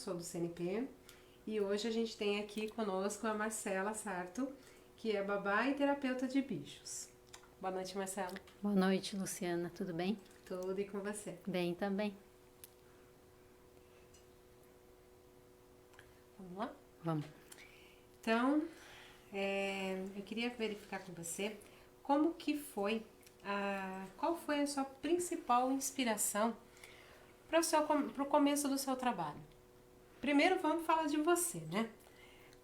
sou do CNP e hoje a gente tem aqui conosco a Marcela Sarto, que é babá e terapeuta de bichos. Boa noite, Marcela. Boa noite, Luciana. Tudo bem? Tudo e com você? Bem também. Vamos lá? Vamos. Então, eu queria verificar com você como que foi, qual foi a sua principal inspiração para o começo do seu trabalho. Primeiro vamos falar de você, né?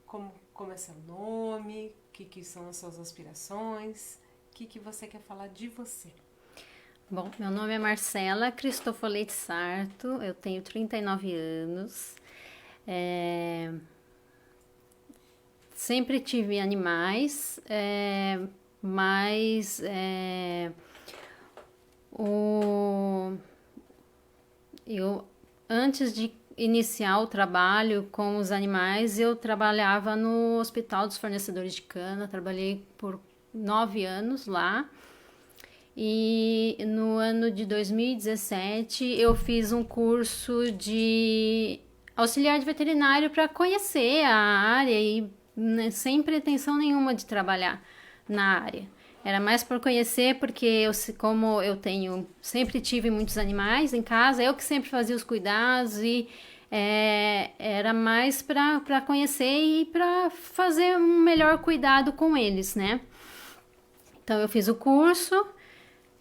Como é seu nome, o que são as suas aspirações, o que você quer falar de você. Bom, meu nome é Marcela Cristofoletti Sarto, eu tenho 39 anos. Sempre tive animais, mas eu antes de iniciar o trabalho com os animais, eu trabalhava no Hospital dos Fornecedores de Cana, trabalhei por 9 anos lá. E no ano de 2017 eu fiz um curso de auxiliar de veterinário para conhecer a área e sem pretensão nenhuma de trabalhar na área. Era mais por conhecer, porque como eu sempre tive muitos animais em casa, eu que sempre fazia os cuidados e era mais para conhecer e para fazer um melhor cuidado com eles, né? Então eu fiz o curso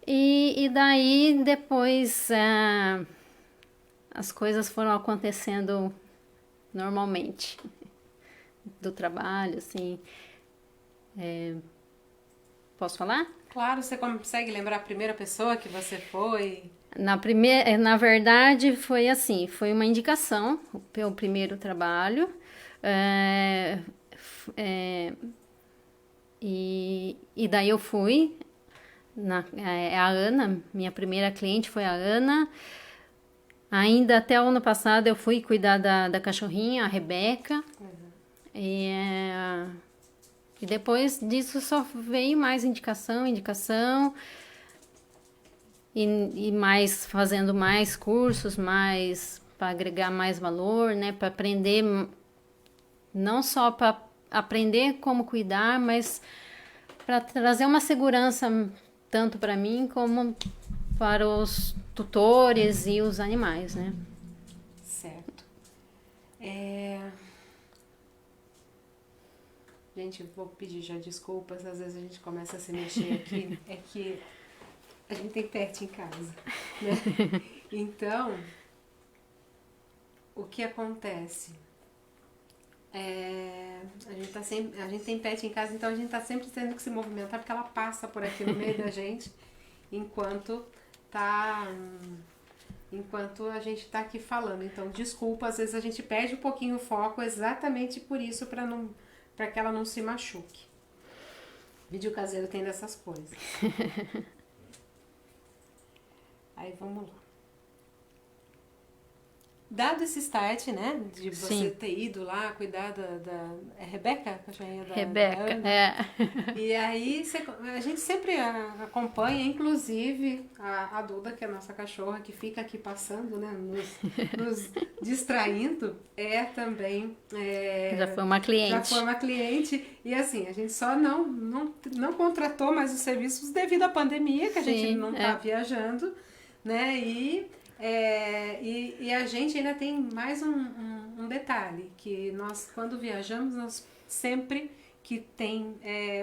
e daí depois as coisas foram acontecendo normalmente do trabalho, assim. Posso falar? Claro, você consegue lembrar a primeira pessoa que você foi? Na verdade, foi assim, foi uma indicação, o primeiro trabalho. E daí eu fui, a Ana, minha primeira cliente foi a Ana. Ainda até o ano passado eu fui cuidar da cachorrinha, a Rebeca. E depois disso só veio mais indicação. E mais fazendo mais cursos, mais para agregar mais valor, né? Para aprender, não só para aprender como cuidar, mas para trazer uma segurança tanto para mim como para os tutores e os animais, né? Certo. Gente, vou pedir já desculpas, às vezes a gente começa a se mexer aqui, é que a gente tem pet em casa, né? Então, o que acontece? A gente tem pet em casa, então a gente tá sempre tendo que se movimentar, porque ela passa por aqui no meio da gente, enquanto a gente tá aqui falando. Então, desculpa, às vezes a gente perde um pouquinho o foco exatamente por isso, para que ela não se machuque. Vídeo caseiro tem dessas coisas. Aí vamos lá. Dado esse start, né, de você Sim. ter ido lá cuidar é Rebeca, a cachorrinha da Rebeca, Ana? E aí a gente sempre acompanha, inclusive a Duda, que é a nossa cachorra, que fica aqui passando, né, nos distraindo, também... já foi uma cliente. Já foi uma cliente. E assim, a gente só não contratou mais os serviços devido à pandemia, que a gente não tá viajando, né, e a gente ainda tem mais um detalhe, que nós, quando viajamos, nós sempre que tem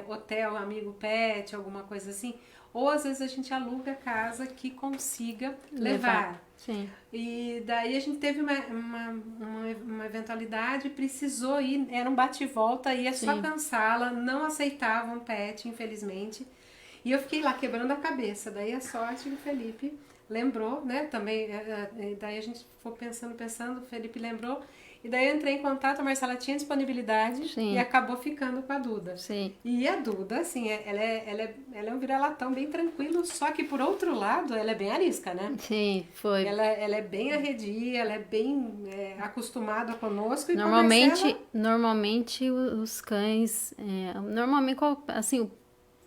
hotel, amigo pet, alguma coisa assim, ou às vezes a gente aluga casa que consiga levar. Sim. E daí a gente teve uma eventualidade, precisou ir, era um bate e volta, ia só cansá-la, não aceitavam pet, infelizmente. E eu fiquei lá quebrando a cabeça, daí a sorte que o Felipe lembrou, né, também, daí a gente foi pensando, o Felipe lembrou, e daí eu entrei em contato, a Marcela tinha disponibilidade e acabou ficando com a Duda. Sim. E a Duda, assim, ela é um vira-latão bem tranquilo, só que por outro lado, ela é bem arisca, né? Sim, foi. Ela é bem arredia, ela é bem acostumada conosco. E normalmente os cães, assim,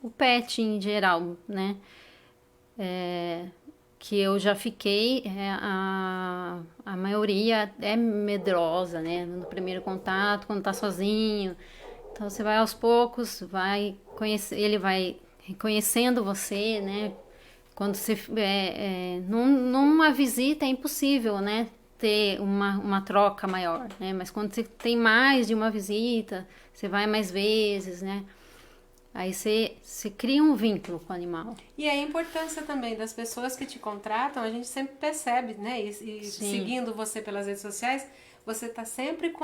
o pet em geral, né? que eu já fiquei, a maioria é medrosa, né? No primeiro contato, quando tá sozinho. Então você vai aos poucos, vai conhecer, ele vai reconhecendo você, né? Quando você numa visita é impossível, né? Ter uma troca maior, né? Mas quando você tem mais de uma visita, você vai mais vezes, né? Aí você cria um vínculo com o animal. E a importância também das pessoas que te contratam, a gente sempre percebe, né? E seguindo você pelas redes sociais, você está sempre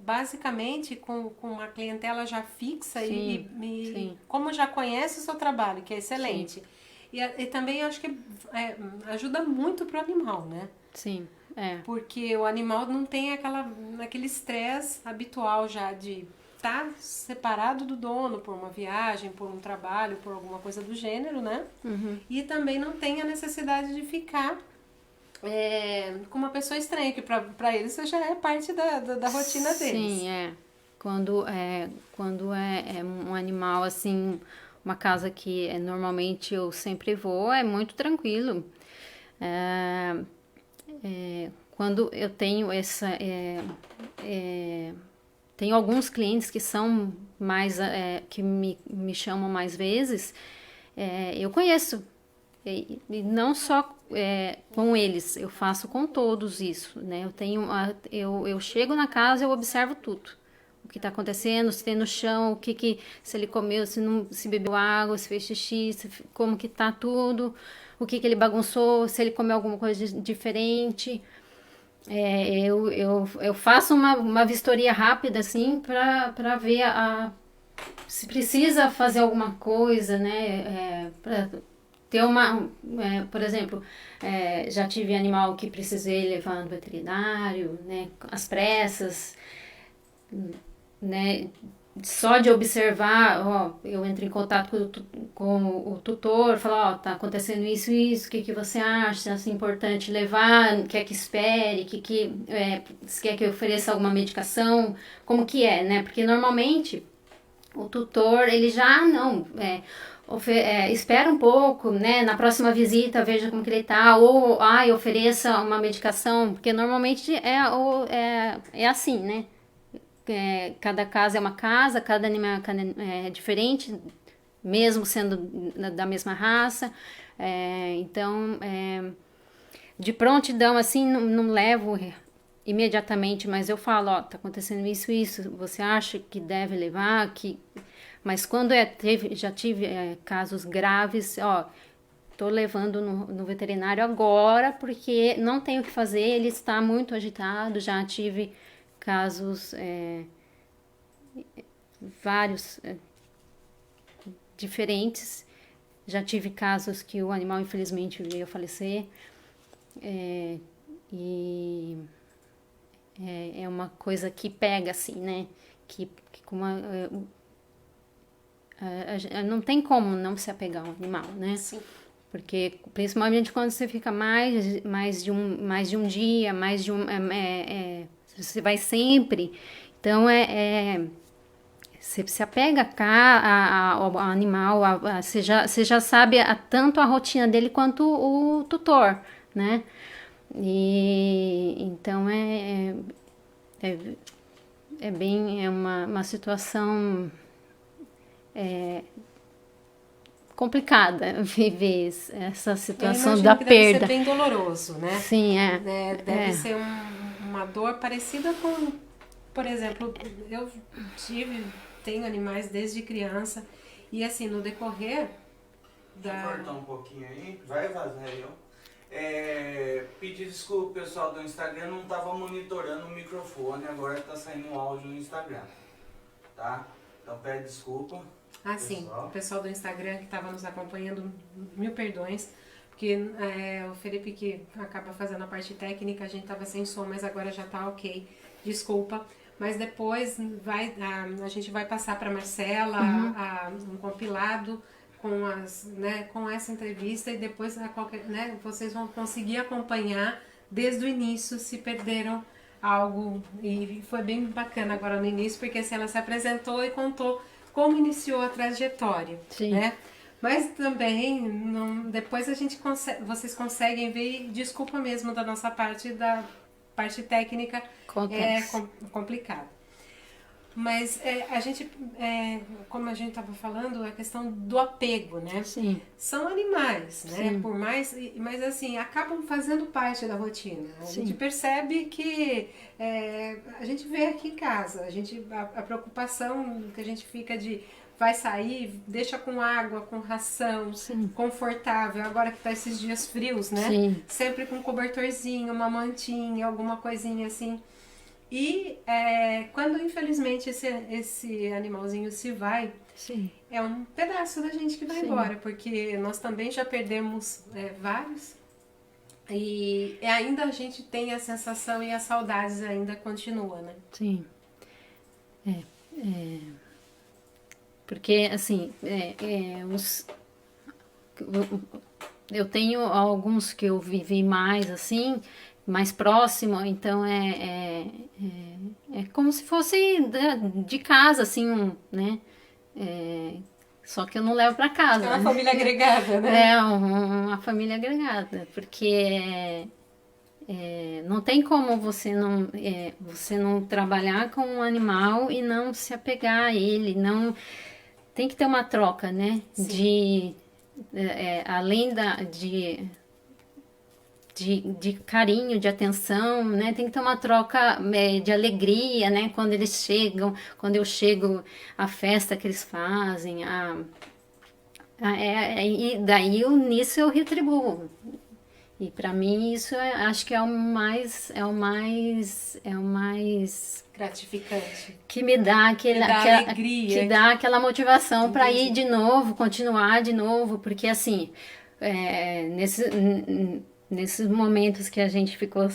basicamente, com uma clientela já fixa e como já conhece o seu trabalho, que é excelente. Sim. E também eu acho que ajuda muito pro animal, né? Sim, Porque o animal não tem aquele estresse habitual já de estar separado do dono por uma viagem, por um trabalho, por alguma coisa do gênero, né? Uhum. E também não tem a necessidade de ficar com uma pessoa estranha, que para eles isso já é parte da rotina deles. Sim, Quando é um animal assim, uma casa que normalmente eu sempre vou, é muito tranquilo. Quando eu tenho tenho alguns clientes que são mais, que me chamam mais vezes, eu conheço. E não só com eles, eu faço com todos isso, né? Eu chego na casa, eu observo tudo. O que está acontecendo, se tem no chão, se ele comeu, se bebeu água, se fez xixi, como que tá tudo, o que ele bagunçou, se ele comeu alguma coisa diferente. Eu faço uma vistoria rápida, assim, para ver se precisa fazer alguma coisa, né? Para ter por exemplo, já tive animal que precisei levar no veterinário, né? Às pressas, né? Só de observar, eu entro em contato com o tutor, falo, tá acontecendo isso e isso, o que você acha, se é importante levar, quer que espere, se quer que eu ofereça alguma medicação, como que é, né? Porque normalmente o tutor, ele já não, espera um pouco, né? Na próxima visita veja como que ele tá, ou ofereça uma medicação, porque normalmente é assim, né? Cada casa é uma casa, cada animal é diferente, mesmo sendo da mesma raça. Então, de prontidão, assim, não levo imediatamente, mas eu falo, tá acontecendo isso, você acha que deve levar? Mas quando já tive casos graves, tô levando no veterinário agora, porque não tenho o que fazer, ele está muito agitado, já tive casos vários diferentes. Já tive casos que o animal infelizmente veio a falecer. E é uma coisa que pega assim, né? Não tem como não se apegar ao animal, né? Sim. Porque principalmente quando você fica mais de um dia, você vai sempre, então você se apega ao animal, você já sabe tanto a rotina dele quanto o tutor, né? E então é uma situação complicada viver essa situação da que perda. Deve ser bem doloroso, né? Sim, Deve ser uma dor parecida com, por exemplo, eu tenho animais desde criança e assim, no decorrer Deixa eu cortar um pouquinho aí, vai vazar aí, ó. Pedir desculpa, pessoal do Instagram, não estava monitorando o microfone, agora está saindo um áudio no Instagram, tá? Então pede desculpa. Sim, o pessoal do Instagram que estava nos acompanhando, mil perdões, porque o Felipe que acaba fazendo a parte técnica, a gente estava sem som, mas agora já está ok, desculpa. Mas depois a gente vai passar para Marcela um compilado com essa entrevista e depois vocês vão conseguir acompanhar desde o início se perderam algo. E foi bem bacana agora no início, porque assim, ela se apresentou e contou como iniciou a trajetória, Sim. né? Mas também, depois a gente vocês conseguem ver, desculpa mesmo da nossa parte, da parte técnica, Acontece. complicado. Mas a gente, como a gente estava falando, a questão do apego, né? Sim. São animais, né? Sim. Por mais, mas assim, acabam fazendo parte da rotina. A Sim. gente percebe que a gente vê aqui em casa, a preocupação que a gente fica de vai sair, deixa com água, com ração, Sim. confortável. Agora que tá esses dias frios, né? Sim. Sempre com um cobertorzinho, uma mantinha, alguma coisinha assim. E quando infelizmente esse animalzinho se vai, Sim. é um pedaço da gente que vai Sim. embora, porque nós também já perdemos vários. E ainda a gente tem a sensação e as saudades ainda continua, né? Sim. Porque, assim, eu tenho alguns que eu vivi mais, assim, mais próximo, então é como se fosse de casa, assim, né? Só que eu não levo para casa. É uma né? família agregada, né? É uma família agregada, porque não tem como você não trabalhar com um animal e não se apegar a ele, não tem que ter uma troca, né? Sim. Além de carinho, de atenção, né? Tem que ter uma troca de alegria, né? Quando eles chegam, quando eu chego, a festa que eles fazem, e daí nisso eu retribuo. E para mim isso acho que é o mais Gratificante. que me dá alegria. que dá aquela motivação para ir Entendi. de novo, continuar de novo, porque assim, nesses momentos que a gente ficou,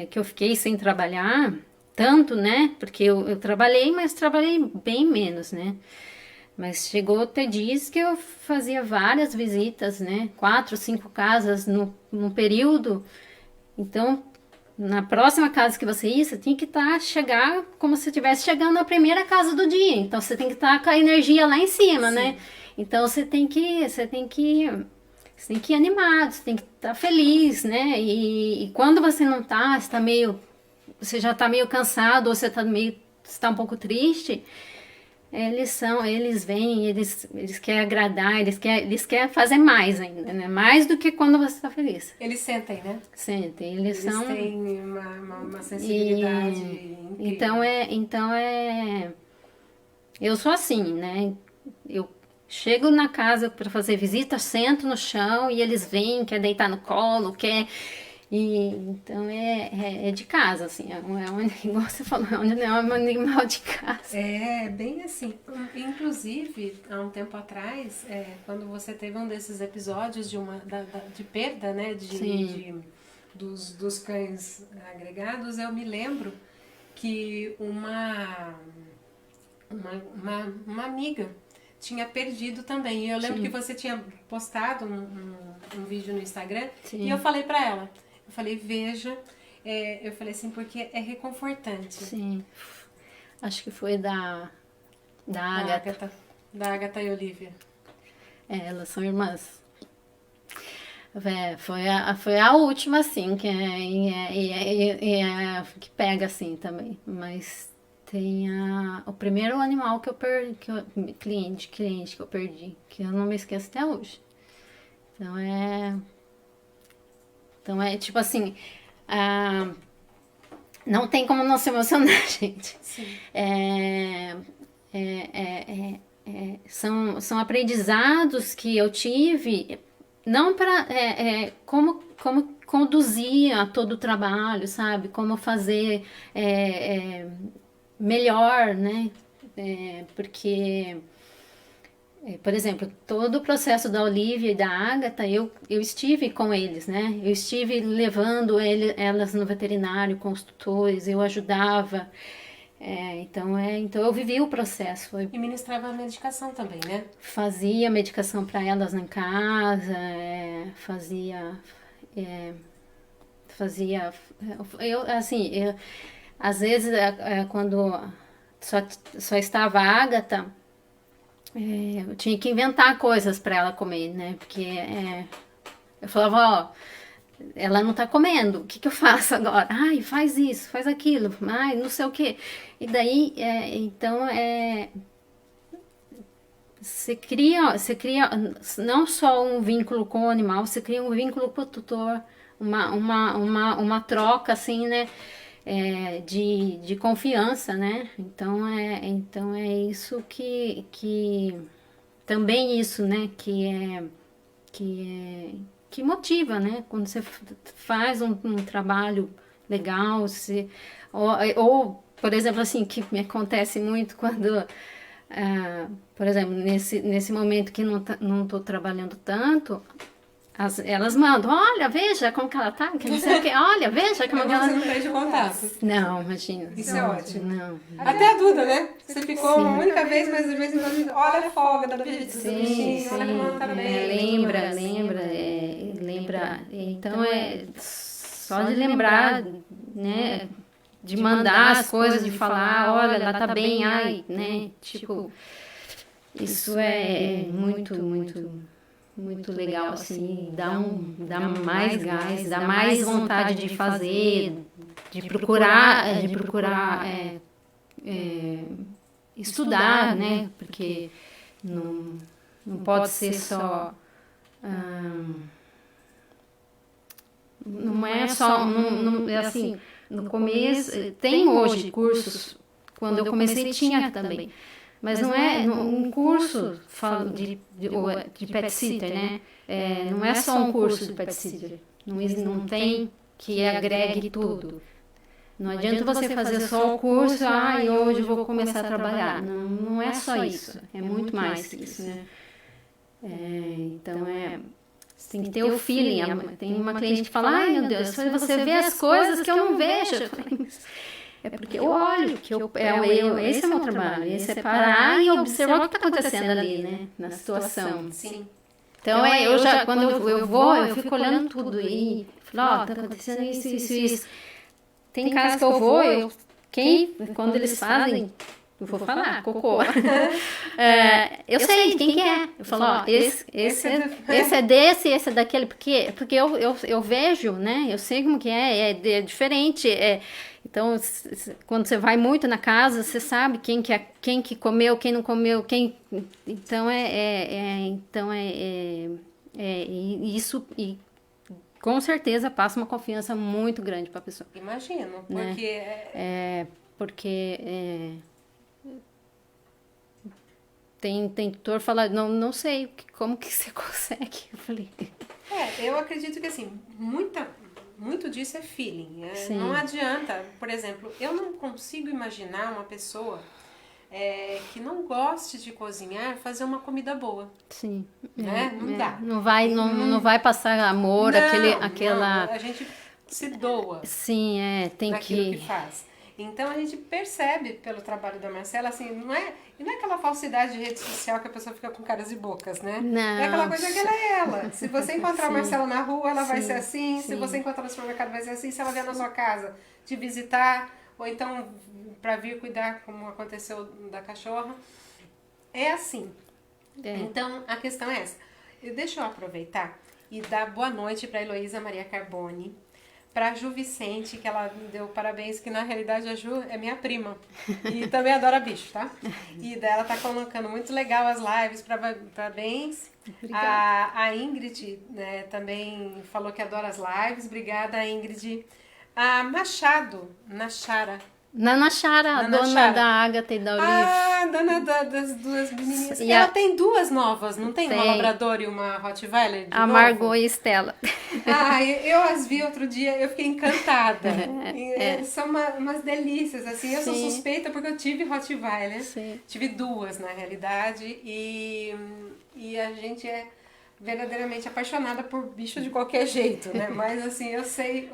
que eu fiquei sem trabalhar, tanto, né? Porque eu trabalhei, mas trabalhei bem menos, né? Mas chegou até dias que eu fazia várias visitas, né? 4, 5 casas no período. Então, na próxima casa que você ir, você tem que chegar como se estivesse chegando na primeira casa do dia. Então, você tem que estar com a energia lá em cima, Sim. né? Então, você tem que ir animado, você tem que estar feliz, né? E quando você não tá, você já tá meio cansado ou você tá um pouco triste, eles vêm, eles querem agradar, eles querem fazer mais ainda, né? Mais do que quando você está feliz. Eles sentem, né? Sentem, Eles têm uma sensibilidade incrível. Então eu sou assim, né? Eu chego na casa para fazer visita, sento no chão e eles vêm, quer deitar no colo, então é de casa, assim, igual você falou, é um animal de casa. É, bem assim. Inclusive, há um tempo atrás, quando você teve um desses episódios de perda, né, dos cães agregados, eu me lembro que uma amiga tinha perdido também. E eu lembro Sim. que você tinha postado um vídeo no Instagram. Sim. E eu falei pra ela, eu falei, veja, eu falei assim, porque é reconfortante. Sim. Acho que foi da Agatha. Da Agatha e Olivia. Elas são irmãs. Foi a última, assim, que pega, assim, também. Mas tem o primeiro animal que eu perdi, cliente que eu perdi, que eu não me esqueço até hoje. Então é tipo assim, não tem como não se emocionar, gente. Sim. São aprendizados que eu tive, não para como conduzir a todo o trabalho, sabe? Como fazer melhor, né? Porque, por exemplo, todo o processo da Olivia e da Agatha, eu estive com eles, né? Eu estive levando elas no veterinário com os tutores, eu ajudava. Então eu vivi o processo. E ministrava a medicação também, né? Fazia medicação para elas em casa, às vezes quando só estava a Agatha, eu tinha que inventar coisas para ela comer, né? Porque eu falava, ó, ela não tá comendo, o que eu faço agora? Ai, faz isso, faz aquilo, ai, não sei o quê. E daí, então, você cria não só um vínculo com o animal, você cria um vínculo com o tutor, uma troca, assim, né? De confiança, né? Então é isso que também isso, né? Que motiva, né? Quando você faz um trabalho legal, ou, por exemplo, assim, que me acontece muito quando, por exemplo, nesse momento que não tô trabalhando tanto, elas mandam, olha, veja como que ela tá, que não sei o que, olha, veja como que ela... Você não perde contato. Não, imagina. Isso é ótimo. Não. Até a Duda, né? Você ficou uma única vez, mas de vez em quando, olha a folga da bichinha, olha como ela tá bem. Lembra. Então só de lembrar, né? De mandar as coisas, de falar, olha, ela tá bem, ai, né? Tipo, isso é muito legal, assim, dá mais gás, dá mais vontade de fazer, de procurar estudar, né? Porque não pode ser só... não é só... assim, no começo... Tem hoje cursos, quando eu comecei tinha também. Mas não é um curso de pet sitter, né? Não é só um curso de pet sitter. Não tem que agregue tudo. Não adianta você fazer só o curso, e hoje eu vou começar a trabalhar. Não é só isso. É muito mais que isso, né? Então você tem que ter o feeling. Tem uma cliente que fala, ai meu Deus, você vê as coisas que eu não vejo. Eu falei, é porque eu olho, esse é o meu trabalho, esse é parar e observar o que está acontecendo ali, né, na situação. Sim. Então, quando eu fico olhando tudo e falo, tá acontecendo isso. Tem casos que eu vou, quando eles fazem, eu vou falar, cocô. Eu sei de quem que é. Eu falo, esse é desse, esse é daquele, porque eu vejo, né, eu sei como que é diferente, então, quando você vai muito na casa, você sabe quem que comeu, quem não comeu, isso e com certeza passa uma confiança muito grande para a pessoa. Imagino, porque porque tem tutor que fala, não sei como que você consegue. Eu falei. Eu acredito que assim, muito disso é feeling. Não adianta, por exemplo, eu não consigo imaginar uma pessoa que não goste de cozinhar fazer uma comida boa. Sim. Né? Não dá. Não vai passar amor, aquela... Não, a gente se doa. Sim, tem naquilo que faz. Então a gente percebe pelo trabalho da Marcela, assim, não é aquela falsidade de rede social que a pessoa fica com caras e bocas, né? Não. É aquela coisa que ela é ela. Se você encontrar a Marcela na rua, ela vai ser assim. Sim. Se você encontrar no supermercado, vai ser assim. Se ela vier na sua casa te visitar, ou então para vir cuidar, como aconteceu da cachorra, é assim. Então a questão é essa. Deixa eu aproveitar e dar boa noite para Heloísa Maria Carboni, para a Ju Vicente, que ela me deu parabéns, que na realidade a Ju é minha prima e também adora bicho, tá? E dela tá colocando muito legal as lives, parabéns. A Ingrid, né, também falou que adora as lives, obrigada Ingrid. A Machado, Nachara, a dona da Agatha e da Olivia. Dona das duas menininhas. Ela tem duas novas, não tem? Uma Labrador e uma Rottweiler de a novo? Margot e Estela. Eu as vi outro dia, eu fiquei encantada. São umas delícias, assim. Eu sou suspeita porque eu tive Rottweiler. Tive duas, na realidade. E a gente é verdadeiramente apaixonada por bicho de qualquer jeito, né? Mas, assim, eu sei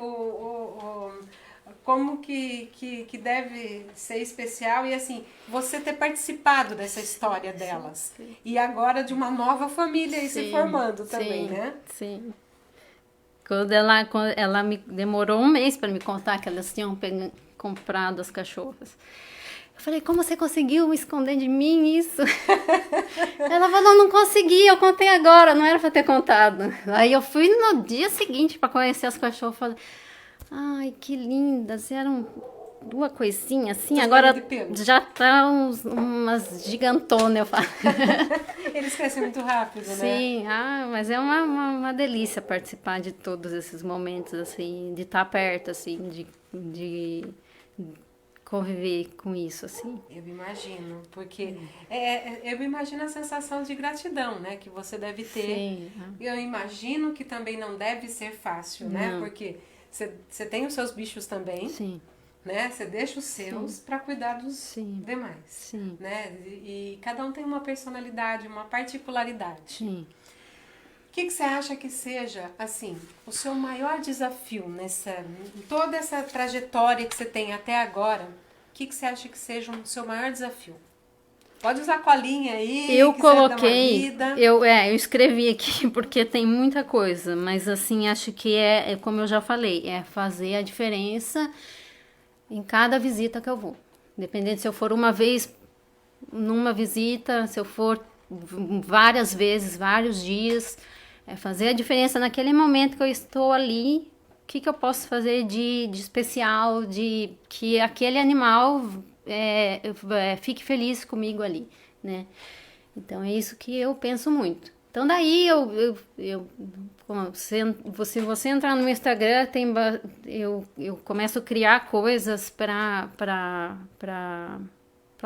como que deve ser especial e assim, você ter participado dessa história delas. E agora de uma nova família aí se formando também, né? Sim. Quando ela me demorou um mês para me contar que elas tinham comprado as cachorras. Eu falei, como você conseguiu esconder de mim isso? Ela falou, não consegui, eu contei agora, não era pra ter contado. Aí eu fui no dia seguinte pra conhecer as cachorras, falei, ai, que lindas, eram duas coisinhas assim, agora já tá umas gigantonas, eu falo. Eles crescem muito rápido, né? Sim, mas é uma delícia participar de todos esses momentos, assim, de estar perto, assim, de conviver com isso, assim. Eu imagino, porque eu imagino a sensação de gratidão, né, que você deve ter. Sim. Eu imagino que também não deve ser fácil, né, Não. porque você tem os seus bichos também, Sim, né, você deixa os seus para cuidar dos Sim. demais, sim, né, e cada um tem uma personalidade, uma particularidade. sim. O que você acha que seja, assim, o seu maior desafio em toda essa trajetória que você tem até agora? O que você acha que seja o seu maior desafio? Pode usar colinha aí, Eu quiser dar uma coloquei, vida. eu escrevi aqui porque tem muita coisa, mas assim, acho que como eu já falei, é fazer a diferença em cada visita que eu vou. Dependendo se eu for uma vez numa visita, se eu for várias vezes, vários dias, é fazer a diferença naquele momento que eu estou ali. O que eu posso fazer de especial, de que aquele animal fique feliz comigo ali, né? Então é isso que eu penso muito. Então daí se você entrar no meu Instagram, eu começo a criar coisas para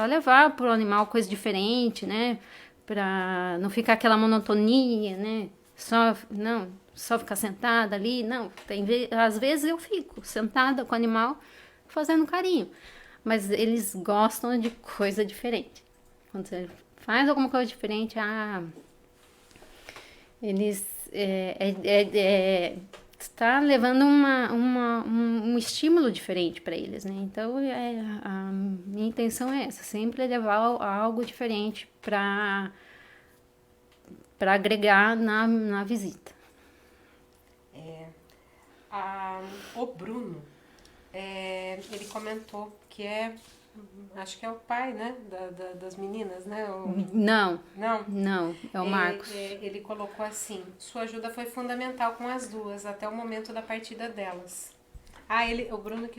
levar para o animal coisa diferente, né? Para não ficar aquela monotonia, né? Só ficar sentada ali, não. Às vezes eu fico sentada com o animal fazendo carinho, mas eles gostam de coisa diferente. Quando você faz alguma coisa diferente, eles está levando um estímulo diferente para eles, né? Então a minha intenção é essa, sempre levar algo diferente para agregar na visita. O Bruno, ele comentou que acho que é o pai, né, das meninas, né? Não, Não? é o Marcos. Ele colocou assim, sua ajuda foi fundamental com as duas, até o momento da partida delas. O Bruno,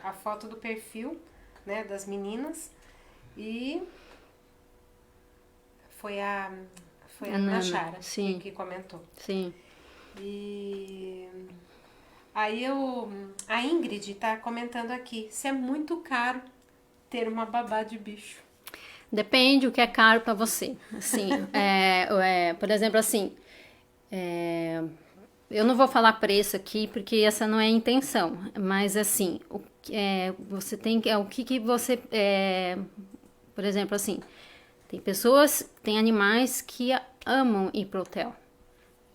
a foto do perfil, né, das meninas, e foi a Nachara que comentou. Sim. E aí a Ingrid tá comentando aqui, se é muito caro ter uma babá de bicho. Depende o que é caro para você. Assim, por exemplo, assim, eu não vou falar preço aqui porque essa não é a intenção, mas assim, você tem que, o que você, por exemplo, assim, tem animais que amam ir pro hotel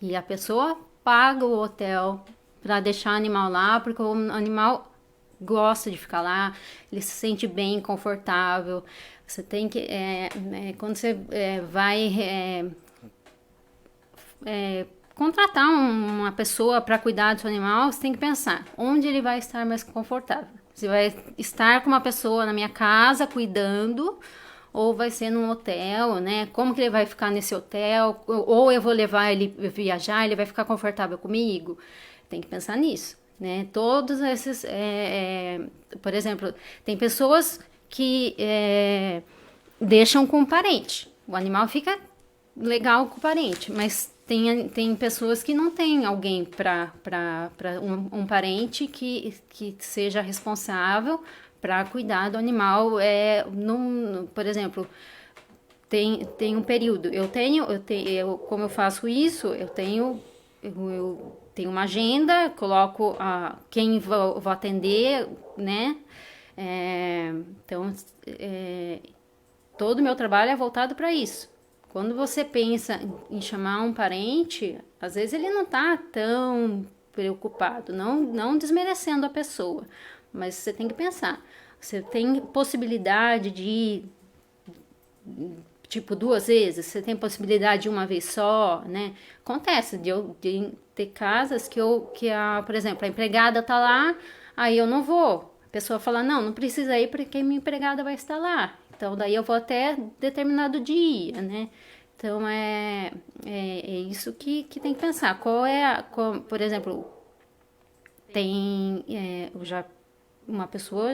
e a pessoa paga o hotel para deixar o animal lá porque o animal gosta de ficar lá, ele se sente bem, confortável. Você tem que, quando você vai contratar uma pessoa para cuidar do seu animal, você tem que pensar onde ele vai estar mais confortável. Você vai estar com uma pessoa na minha casa cuidando, ou vai ser num hotel, né? Como que ele vai ficar nesse hotel? Ou eu vou levar ele viajar, ele vai ficar confortável comigo? Tem que pensar nisso, né? Todos esses, por exemplo, tem pessoas que deixam com o parente. O animal fica legal com o parente, mas tem pessoas que não tem alguém para um parente que seja responsável para cuidar do animal. Por exemplo, tem um período. Como eu faço isso, eu tenho uma agenda, coloco quem vou atender, né? Então, todo o meu trabalho é voltado para isso. Quando você pensa em chamar um parente, às vezes ele não está tão preocupado, não desmerecendo a pessoa, mas você tem que pensar, você tem possibilidade de ir, tipo, 2 vezes, você tem possibilidade de uma vez só, né? Acontece de ter casas por exemplo, a empregada tá lá, aí eu não vou, pessoa fala, não precisa ir porque minha empregada vai estar lá. Então, daí eu vou até determinado dia, né? Então, é isso que tem que pensar. Por exemplo, uma pessoa,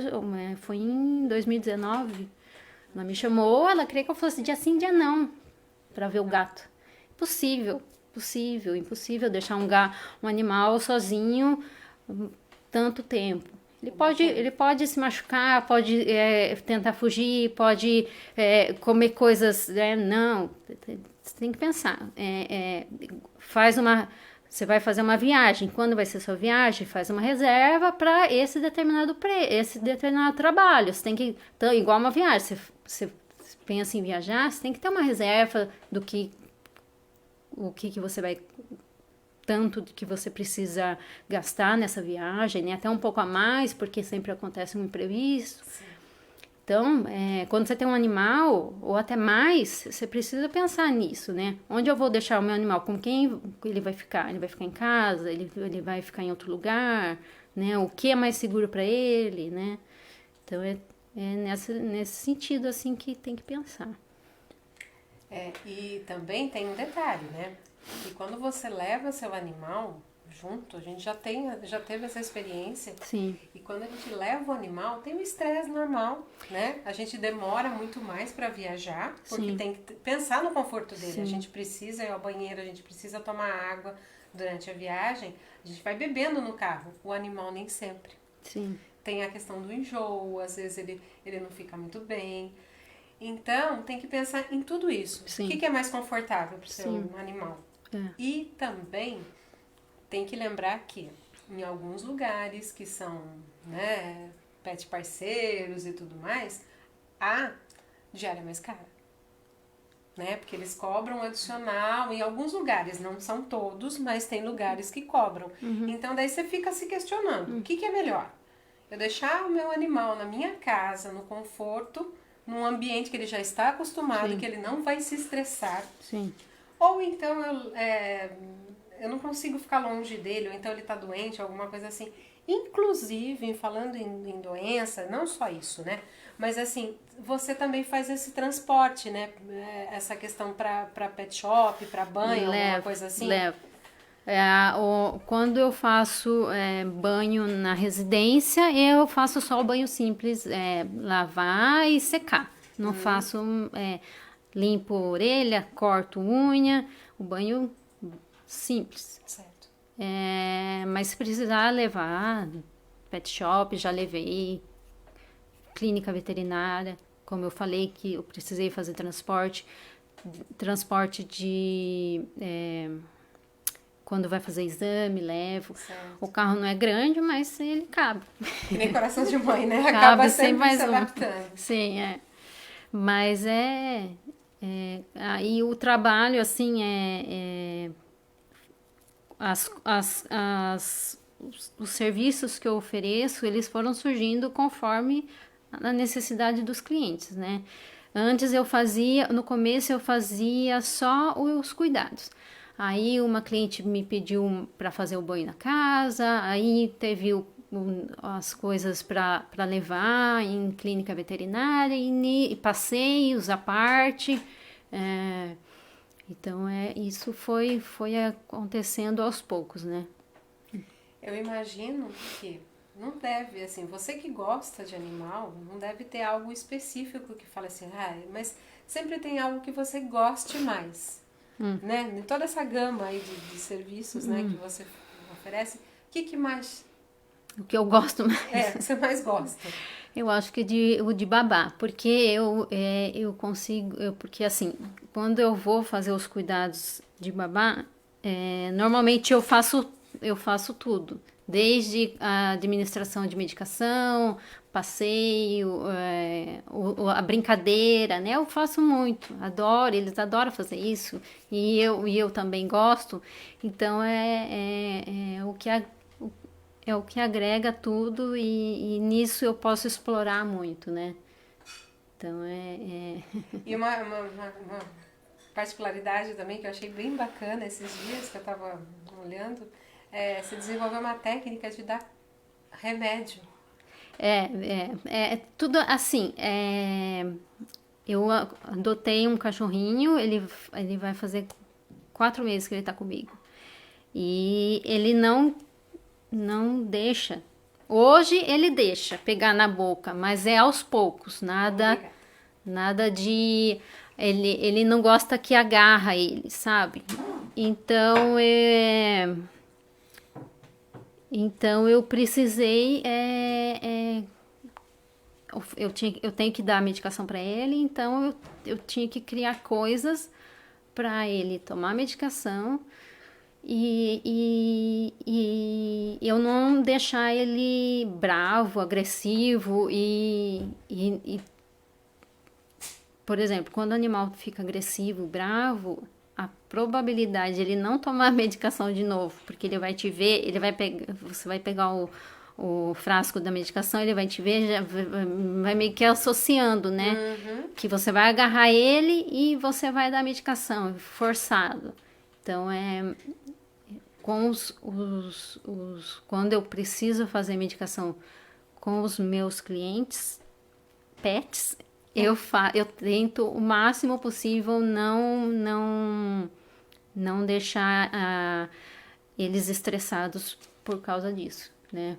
foi em 2019, ela me chamou, ela queria que eu fosse dia sim, dia não, para ver o gato. Impossível deixar um animal sozinho tanto tempo. Ele pode se machucar, pode tentar fugir, pode comer coisas. Não, você tem que pensar. Você vai fazer uma viagem. Quando vai ser sua viagem, faz uma reserva para esse determinado trabalho. Você tem que, então, igual uma viagem, você pensa em viajar, você tem que ter uma reserva do que você vai, tanto que você precisa gastar nessa viagem, né? Até um pouco a mais, porque sempre acontece um imprevisto. Sim. Então, quando você tem um animal, ou até mais, você precisa pensar nisso, né? Onde eu vou deixar o meu animal? Com quem ele vai ficar? Ele vai ficar em casa? Ele vai ficar em outro lugar? Né? O que é mais seguro para ele, né? Então, nesse sentido, assim, que tem que pensar. E também tem um detalhe, né? E quando você leva seu animal junto, a gente já teve essa experiência. Sim. E quando a gente leva o animal, tem um estresse normal, né? A gente demora muito mais para viajar, porque Sim. tem que pensar no conforto dele. Sim. A gente precisa ir ao banheiro, a gente precisa tomar água durante a viagem. A gente vai bebendo no carro, o animal nem sempre. Sim. Tem a questão do enjoo, às vezes ele não fica muito bem. Então, tem que pensar em tudo isso. Sim. O que é mais confortável para o seu animal? E também tem que lembrar que em alguns lugares que são, né, pet parceiros e tudo mais, a diária é mais cara. Né? Porque eles cobram adicional em alguns lugares, não são todos, mas tem lugares que cobram. Uhum. Então, daí você fica se questionando, o que é melhor? Eu deixar o meu animal na minha casa, no conforto, num ambiente que ele já está acostumado, Sim. que ele não vai se estressar. Sim. Ou então eu não consigo ficar longe dele, ou então ele está doente, alguma coisa assim. Inclusive, falando em doença, não só isso, né? Mas assim, você também faz esse transporte, né? Essa questão para pet shop, para banho, alguma coisa assim? Levo. Quando eu faço banho na residência, eu faço só o banho simples, lavar e secar. Não faço, limpo a orelha, corto unha, o banho simples. Certo. Mas se precisar levar, pet shop, já levei, clínica veterinária, como eu falei que eu precisei fazer transporte de... quando vai fazer exame, levo. Certo. O carro não é grande, mas ele cabe. Que nem coração de mãe, né? Acaba sempre se adaptando. Sim, Mas aí o trabalho, assim, os serviços que eu ofereço, eles foram surgindo conforme a necessidade dos clientes, né? Antes no começo eu fazia só os cuidados. Aí uma cliente me pediu para fazer o banho na casa, aí teve as coisas para levar em clínica veterinária e passeios à parte. Então isso foi acontecendo aos poucos, né? Eu imagino que não deve, assim, você que gosta de animal, não deve ter algo específico que fala assim, mas sempre tem algo que você goste mais. Né? Em toda essa gama aí de serviços, né, que você oferece, o que mais? O que eu gosto mais? O que você mais gosta? Eu acho que o de babá, porque eu consigo, porque assim, quando eu vou fazer os cuidados de babá, normalmente eu faço tudo, desde a administração de medicação, passeio, a brincadeira, né? Eu faço muito, eles adoram fazer isso, e eu também gosto, então é o que agrega tudo e nisso eu posso explorar muito, né? Então E uma particularidade também que eu achei bem bacana esses dias que eu estava olhando, você desenvolveu uma técnica de dar remédio. É tudo assim. Eu adotei um cachorrinho, ele vai fazer 4 meses que ele tá comigo. E ele não deixa. Hoje ele deixa pegar na boca, mas é aos poucos, nada de. Ele não gosta que agarra ele, sabe? Então, eu precisei. Eu tenho que dar a medicação para ele, então eu tinha que criar coisas para ele tomar a medicação e eu não deixar ele bravo, agressivo por exemplo, quando o animal fica agressivo, bravo, a probabilidade de ele não tomar a medicação de novo, porque ele vai te ver, você vai pegar o frasco da medicação, ele vai te ver, já vai meio que associando, né? Que você vai agarrar ele e você vai dar a medicação, forçado. Então, quando eu preciso fazer medicação com os meus clientes, pets, eu tento o máximo possível não deixar eles estressados por causa disso, né?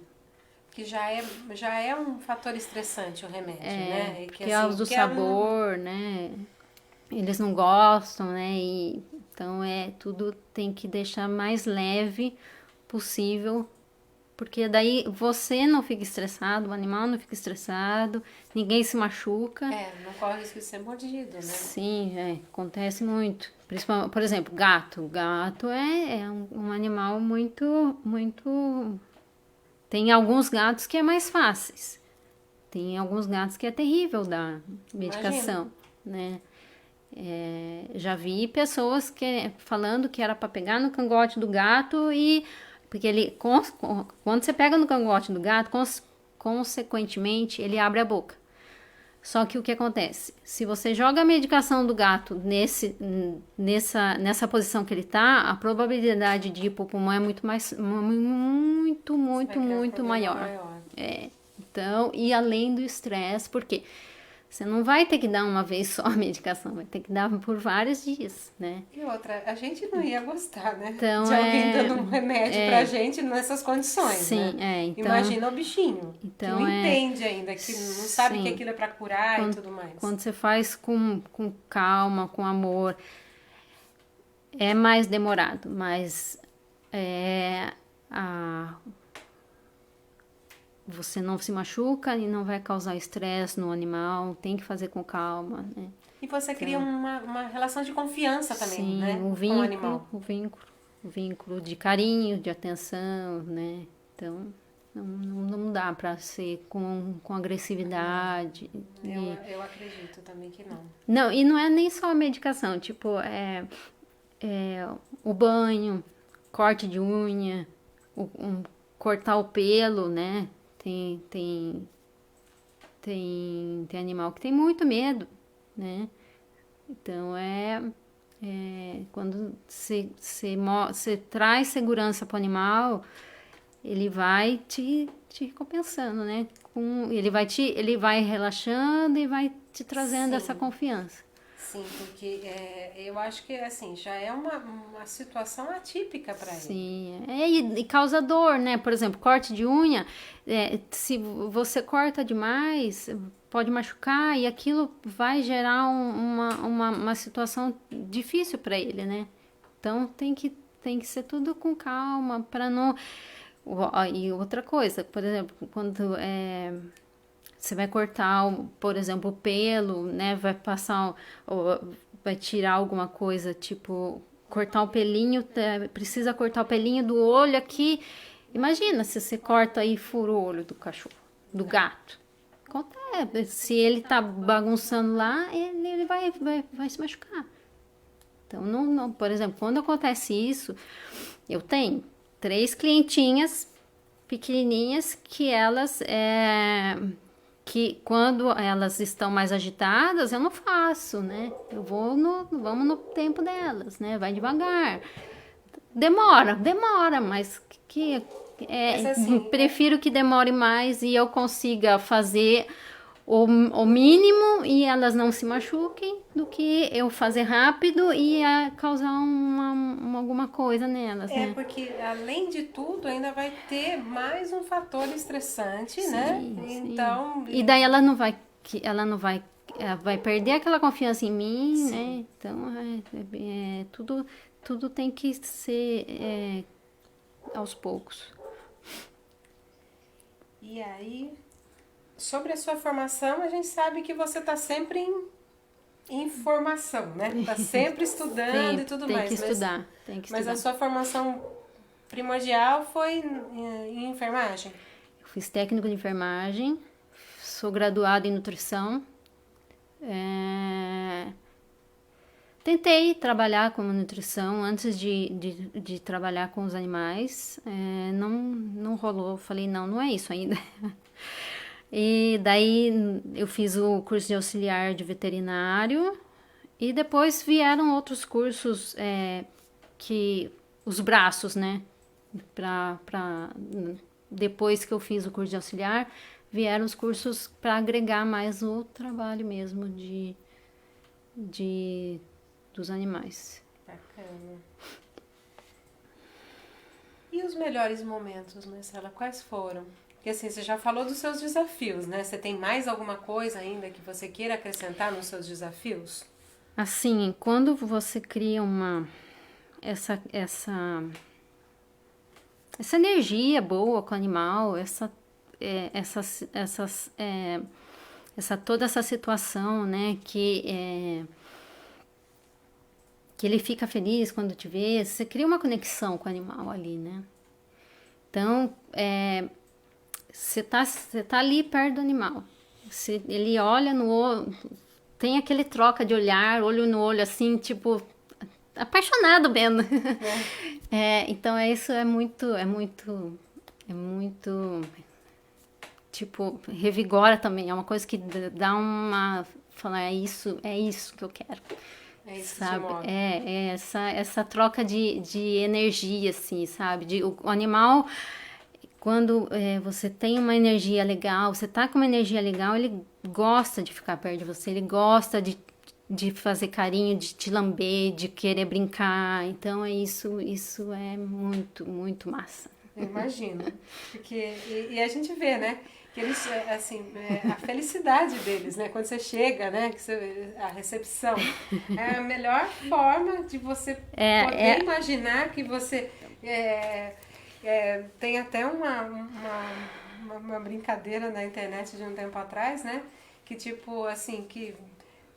Que já é um fator estressante o remédio, né? Que é o do sabor, né? Eles não gostam, né? Então tudo tem que deixar mais leve possível, porque daí você não fica estressado, o animal não fica estressado, ninguém se machuca. Não corre risco de ser mordido, né? Sim, acontece muito. Principalmente, por exemplo, gato. Gato é um animal muito, muito... Tem alguns gatos que é mais fáceis. Tem alguns gatos que é terrível dar medicação, né? Já vi pessoas falando que era para pegar no cangote do gato porque quando você pega no cangote do gato, consequentemente ele abre a boca. Só que o que acontece? Se você joga a medicação do gato nessa posição que ele tá, a probabilidade de ir pro pulmão é muito maior. Então, e além do estresse, porque você não vai ter que dar uma vez só a medicação, vai ter que dar por vários dias, né? E outra, a gente não ia gostar, né? Então, de alguém dando um remédio pra gente nessas condições, sim, né? Então, imagina o bichinho, então, que não entende ainda, que não sabe sim, que aquilo é pra curar e tudo mais. Quando você faz com calma, com amor, é mais demorado, mas você não se machuca e não vai causar estresse no animal, tem que fazer com calma, né? E você cria uma relação de confiança também, sim, né? Com o animal. O vínculo de carinho, de atenção, né? Então, não dá pra ser com agressividade. Eu acredito também que não. Não, e não é nem só a medicação, tipo, o banho, corte de unha, cortar o pelo, né? Tem animal que tem muito medo, né? Então quando você traz segurança para o animal, ele vai te recompensando, né? Ele vai relaxando e vai te trazendo essa confiança. Sim, porque eu acho que assim, já é uma situação atípica para ele. Sim, e causa dor, né? Por exemplo, corte de unha, se você corta demais, pode machucar e aquilo vai gerar uma situação difícil para ele, né? Então tem que ser tudo com calma para não... E outra coisa, por exemplo, quando você vai cortar, por exemplo, o pelo, né? Vai tirar alguma coisa, tipo, cortar o pelinho, precisa cortar o pelinho do olho aqui. Imagina se você corta e fura o olho do cachorro, do gato. Se ele tá bagunçando lá, ele vai se machucar. Então, não, por exemplo, quando acontece isso, eu tenho 3 clientinhas pequenininhas que elas... que quando elas estão mais agitadas, eu não faço, né? Vamos no tempo delas, né? Vai devagar. Demora, mas Mas, assim, prefiro que demore mais e eu consiga fazer o mínimo e elas não se machuquem do que eu fazer rápido e causar alguma coisa nelas, né? Porque além de tudo ainda vai ter mais um fator estressante, né? Sim. Então, E daí vai perder aquela confiança em mim, né? Então, tudo tem que ser aos poucos. E aí, sobre a sua formação, a gente sabe que você está sempre em formação, né? Está sempre estudando e tudo mais. Tem que estudar. Mas a sua formação primordial foi em enfermagem? Eu fiz técnico de enfermagem, sou graduada em nutrição. Tentei trabalhar como nutrição antes de trabalhar com os animais, não rolou, falei não é isso ainda. E daí eu fiz o curso de auxiliar de veterinário e depois vieram outros cursos os braços, né? Depois que eu fiz o curso de auxiliar, vieram os cursos para agregar mais o trabalho mesmo dos animais. Bacana. E os melhores momentos, Marcela, quais foram? Porque assim, você já falou dos seus desafios, né? Você tem mais alguma coisa ainda que você queira acrescentar nos seus desafios? Assim, quando você cria essa energia boa com o animal, toda essa situação, né, que ele fica feliz quando te vê, você cria uma conexão com o animal ali, né? Então, você tá ali perto do animal. Ele olha no olho, tem aquele troca de olhar, olho no olho, assim, tipo, apaixonado mesmo. Então, isso é muito, tipo, revigora também. É uma coisa que dá falar, é isso que eu quero. É isso, sabe? Que te move. Essa troca de energia, assim, sabe? O animal, quando você tem uma energia legal, você tá com uma energia legal, ele gosta de ficar perto de você, ele gosta de fazer carinho, de te lamber, de querer brincar. Então, isso é muito, muito massa. Eu imagino. Porque, e a gente vê, né? Que eles, assim, a felicidade deles, né? Quando você chega, né? A recepção. É a melhor forma de você poder imaginar que você... tem até uma brincadeira na internet de um tempo atrás, né? Que tipo, assim, que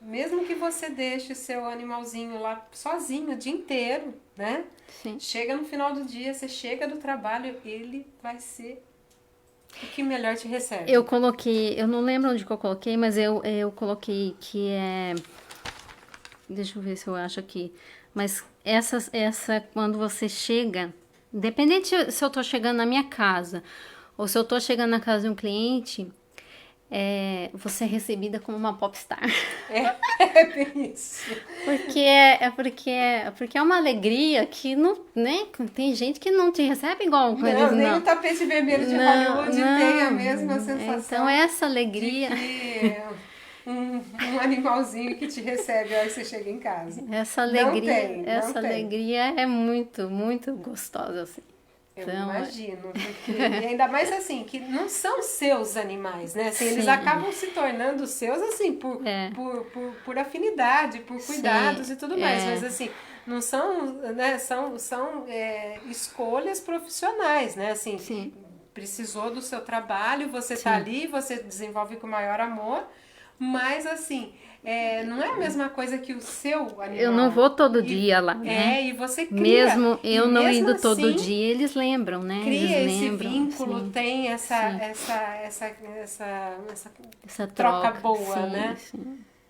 mesmo que você deixe seu animalzinho lá sozinho o dia inteiro, né? Sim. Chega no final do dia, você chega do trabalho, ele vai ser o que melhor te recebe. Eu não lembro onde que eu coloquei, mas eu coloquei que deixa eu ver se eu acho aqui. Mas essa quando você chega, independente se eu tô chegando na minha casa ou se eu tô chegando na casa de um cliente, você é recebida como uma popstar. É bem isso. Porque é uma alegria que não, né? Tem gente que não te recebe igual com eles, nem o tapete vermelho de Hollywood tem a mesma sensação. Então essa alegria... Um animalzinho que te recebe a hora que você chega em casa. Essa alegria é muito, muito gostosa, assim. Eu imagino, porque, e ainda mais assim, que não são seus animais, né? Assim, eles acabam se tornando seus, assim, por afinidade, por cuidados e tudo mais. Mas assim, não são, né? São escolhas profissionais, né? Assim, Sim. Precisou do seu trabalho, você tá ali, você desenvolve com o maior amor, mas assim... não é a mesma coisa que o seu animal. Eu não vou todo dia lá, né? E você cria. Mesmo eu não indo assim, todo dia, eles lembram, né? Cria eles esse lembram, vínculo, sim, tem essa troca boa, sim, né?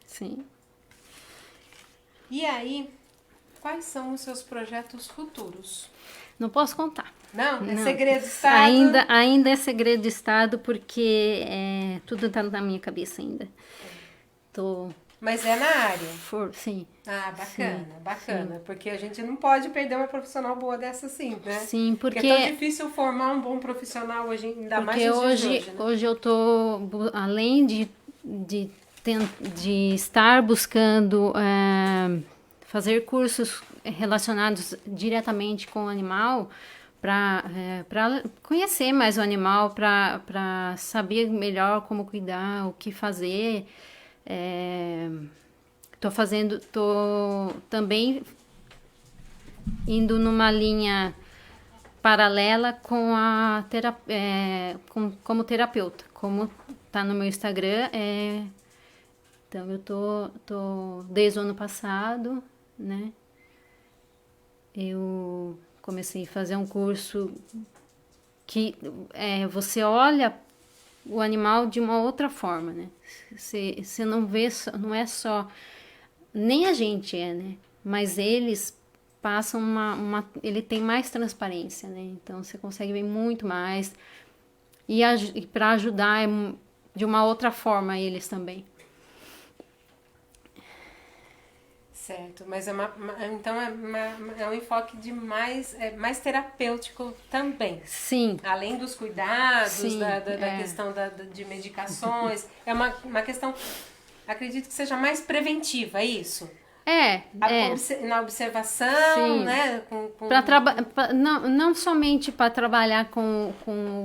Sim. E aí, quais são os seus projetos futuros? Não posso contar. Não? É segredo de Estado? Ainda é segredo de Estado, porque tudo tá na minha cabeça ainda. Mas é na área. Sim. Ah, bacana, Sim, bacana. Porque a gente não pode perder uma profissional boa dessa assim, né? Sim, porque é tão difícil formar um bom profissional hoje, ainda mais nos dias de hoje, né? hoje eu tô, além de, de estar buscando fazer cursos relacionados diretamente com o animal, para conhecer mais o animal, para saber melhor como cuidar, o que fazer. Tô também indo numa linha paralela com como terapeuta, como tá no meu Instagram. Então eu tô desde o ano passado, né? Eu comecei a fazer um curso que você olha o animal de uma outra forma, né? Você não vê, não é só, nem a gente né? Mas eles passam ele tem mais transparência, né? Então você consegue ver muito mais e para ajudar de uma outra forma eles também. Certo, mas então é um enfoque de mais terapêutico também. Sim. Além dos cuidados, Sim, da questão de medicações, é uma questão, acredito que seja mais preventiva, é isso? Na observação, sim. Né? Não somente para trabalhar com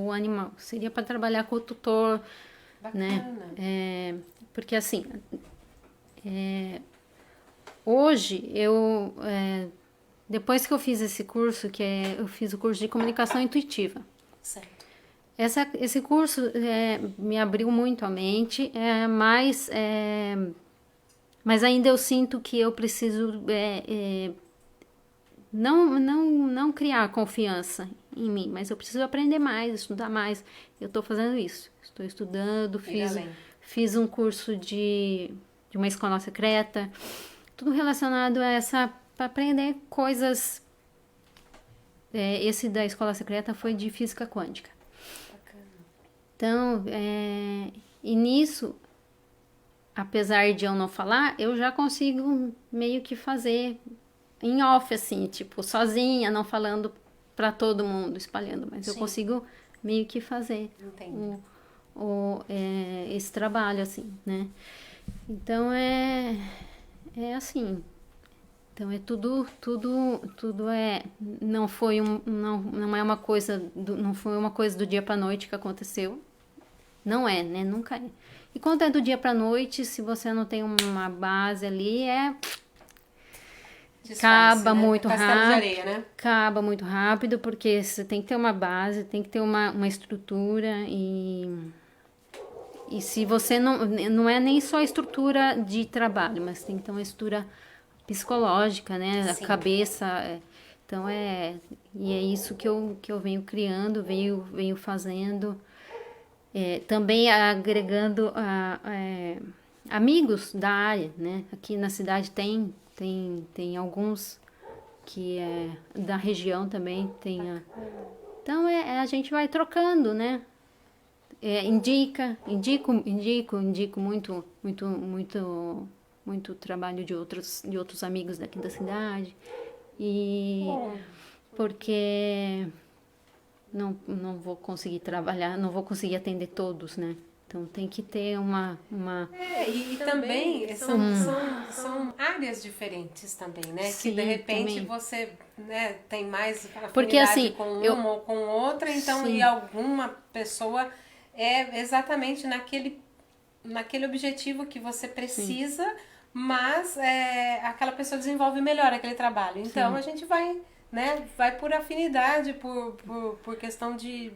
o animal, seria para trabalhar com o tutor. Bacana. Né? Porque assim, hoje depois que eu fiz esse curso, eu fiz o curso de comunicação intuitiva. Certo. Esse curso me abriu muito a mente, mas ainda eu sinto que eu preciso não criar confiança em mim, mas eu preciso aprender mais, estudar mais. Eu estou fazendo isso. Estou estudando, fiz um curso de uma escola secreta, tudo relacionado a para aprender coisas. Esse da escola secreta foi de física quântica. Bacana. Então, e nisso, apesar de eu não falar, eu já consigo meio que fazer em off, assim, tipo, sozinha, não falando para todo mundo, espalhando, mas sim. Eu consigo meio que fazer esse trabalho, assim, né? Então, assim. Então, não é uma coisa, não foi uma coisa do dia para noite que aconteceu. Não é, né? Nunca é. E quando é do dia para noite, se você não tem uma base ali, acaba, né? Muito rápido. De areia, né? Acaba muito rápido, porque você tem que ter uma base, tem que ter uma estrutura e se você não é nem só a estrutura de trabalho, mas tem que ter uma estrutura psicológica, né? Sim. A cabeça. Então e é isso que eu venho criando, venho fazendo. Também agregando amigos da área, né? Aqui na cidade tem alguns que da região também tem. Então a gente vai trocando, né? Indico muito, muito, muito, muito trabalho de outros amigos daqui da cidade. E porque não vou conseguir trabalhar, não vou conseguir atender todos, né? Então tem que ter uma... E também são áreas diferentes também, né? Sim, que de repente também. Você, né, tem mais afinidade porque, assim, com uma ou com outra, então sim. E alguma pessoa exatamente naquele objetivo que você precisa, sim. Mas aquela pessoa desenvolve melhor aquele trabalho. Então sim. A gente vai, né, vai por afinidade, por questão de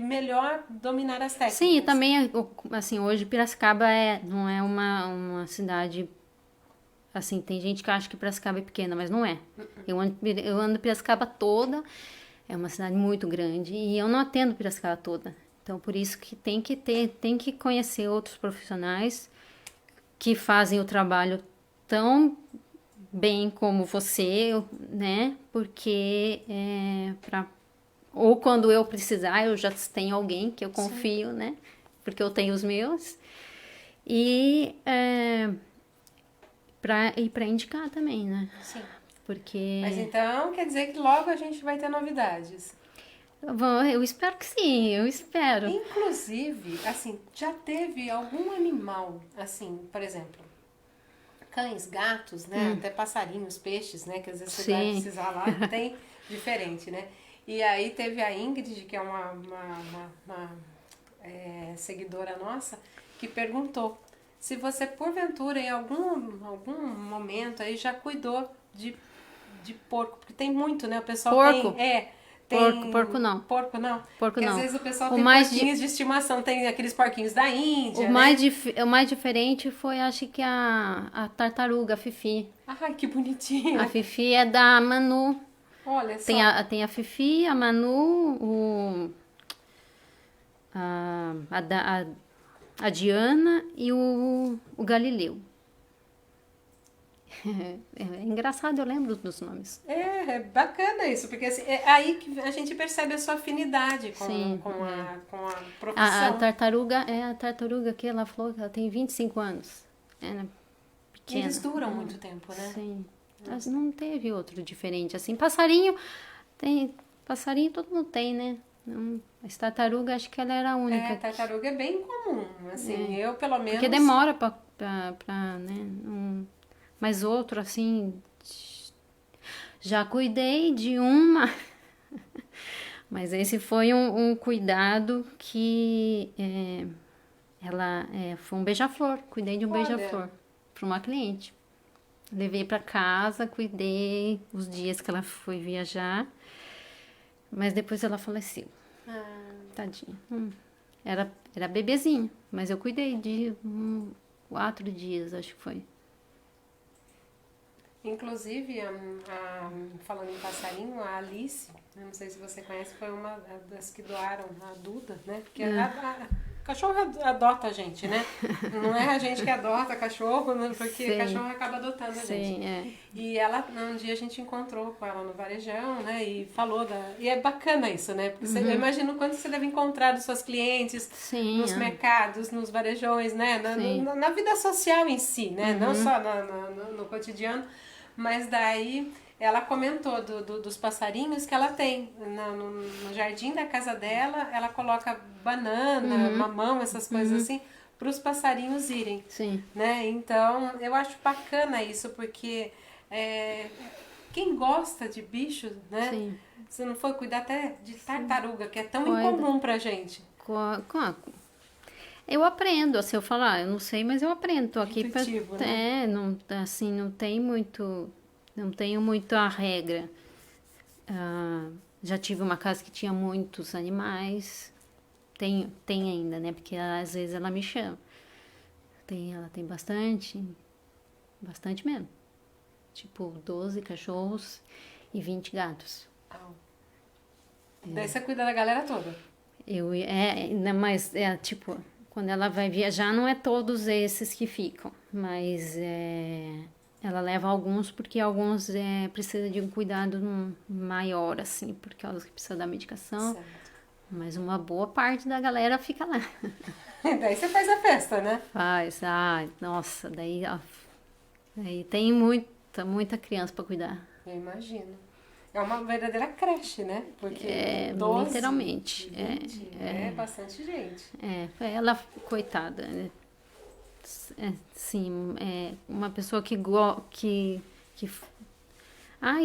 melhor dominar as técnicas. Sim, e também, assim, hoje Piracicaba não é uma cidade, assim, tem gente que acha que Piracicaba é pequena, mas não é. Eu ando Piracicaba toda, é uma cidade muito grande, e eu não atendo Piracicaba toda. Então, por isso que tem que conhecer outros profissionais que fazem o trabalho tão bem como você, né? Porque ou quando eu precisar, eu já tenho alguém que eu confio, sim. Né? Porque eu tenho os meus. E para indicar também, né? Sim. Porque... Mas então quer dizer que logo a gente vai ter novidades. Eu espero que sim, eu espero. Inclusive, assim, já teve algum animal, assim, por exemplo, cães, gatos, né? Até passarinhos, peixes, né? Que às vezes você vai precisar lá, tem diferente, né? E aí teve a Ingrid, que é uma seguidora nossa, que perguntou se você, porventura, em algum momento aí já cuidou de porco, porque tem muito, né? O pessoal Porco? tem... Porco não. Porco não? Porco Porque não. às vezes o pessoal O tem mais porquinhos de estimação, tem aqueles porquinhos da Índia, O mais diferente foi, acho que a tartaruga, a Fifi. Ai, que bonitinho. A Fifi é da Manu. Olha só. Tem a Fifi, a Manu, a Diana e o Galileu. É engraçado, eu lembro dos nomes. É bacana isso, porque assim, é aí que a gente percebe a sua afinidade com a profissão. A tartaruga que ela falou que ela tem 25 anos. Pequena. Eles duram muito tempo, né? Sim. Mas não teve outro diferente. Assim, passarinho todo mundo tem, né? Mas tartaruga, acho que ela era a única. Tartaruga é bem comum, assim, eu pelo menos... Porque demora né? Mas outro, assim, já cuidei de uma, mas esse foi um cuidado que foi um beija-flor, cuidei de um beija-flor para uma cliente. Levei para casa, cuidei os dias que ela foi viajar, mas depois ela faleceu. Tadinha. Era bebezinho, mas eu cuidei de 4 dias, acho que foi. Inclusive, falando em passarinho, a Alice, não sei se você conhece, foi uma das que doaram a Duda, né? Porque a cachorro adota a gente, né? Não é a gente que adota cachorro, porque o cachorro acaba adotando a gente. E ela, um dia a gente encontrou com ela no varejão, né? E falou E é bacana isso, né? Porque eu imagino quanto você deve encontrar dos seus clientes nos mercados, nos varejões, né? Na vida social em si, né? Não só no cotidiano. Mas daí ela comentou dos passarinhos que ela tem no jardim da casa dela, ela coloca banana, mamão, essas coisas assim, para os passarinhos irem. Sim. Né? Então, eu acho bacana isso, porque quem gosta de bichos, né? Sim. Você não foi cuidar até de tartaruga, que é tão incomum pra gente. Eu aprendo, assim, eu falo, eu não sei, mas eu aprendo. Tô aqui intuitivo, né? Não tenho muito a regra. Já tive uma casa que tinha muitos animais. Tem ainda, né? Porque às vezes ela me chama. Ela tem bastante mesmo. Tipo, 12 cachorros e 20 gatos. Daí você cuida da galera toda. Mas tipo... Quando ela vai viajar, não é todos esses que ficam, mas ela leva alguns porque alguns precisam de um cuidado maior, assim, por causa que precisa da medicação. Certo. Mas uma boa parte da galera fica lá. Daí você faz a festa, né? Faz, nossa, daí tem muita criança para cuidar. Eu imagino. É uma verdadeira creche, né? Porque 12, literalmente. 20, é bastante gente. Ela, coitada, né? Sim, uma pessoa que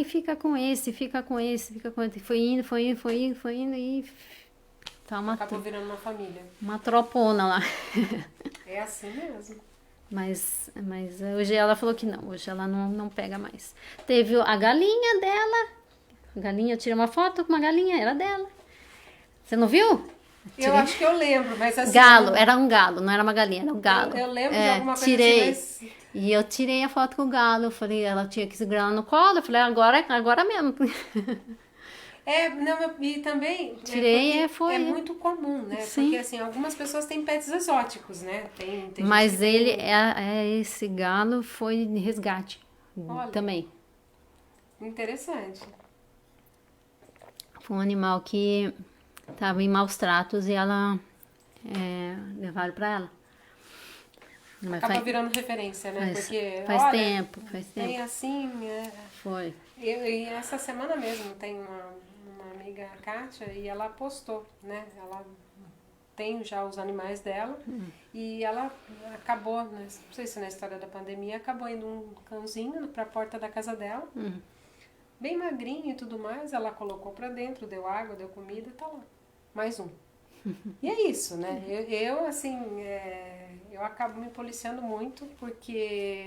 fica com esse, foi indo e tá acabou virando uma família. Uma tropona lá. É assim mesmo. Mas hoje ela falou que não, hoje ela não pega mais. Teve a galinha dela. Galinha, eu tirei uma foto com uma galinha, era dela. Você não viu? Eu acho que eu lembro, mas assim... Era um galo, não era uma galinha, era um galo. Eu lembro de alguma coisa tirei. Assim, mas... E eu tirei a foto com o galo, eu falei, ela tinha que segurar ela no colo, eu falei, agora mesmo. E também... Tirei, é muito comum, né? Sim. Porque assim, algumas pessoas têm pets exóticos, né? Tem mas esse galo foi de resgate. Olha, também. Interessante. Foi um animal que estava em maus tratos e ela levaram para ela. Mas acaba virando referência, né? Porque, faz olha, tempo. tem assim... Foi. E essa semana mesmo tem uma amiga, a Kátia, e ela postou, né? Ela tem já os animais dela e ela acabou, né? Não sei se na história da pandemia, acabou indo um cãozinho pra porta da casa dela, bem magrinho e tudo mais, ela colocou pra dentro, deu água, deu comida, tá lá. Mais um. E é isso, né? Eu assim, eu acabo me policiando muito porque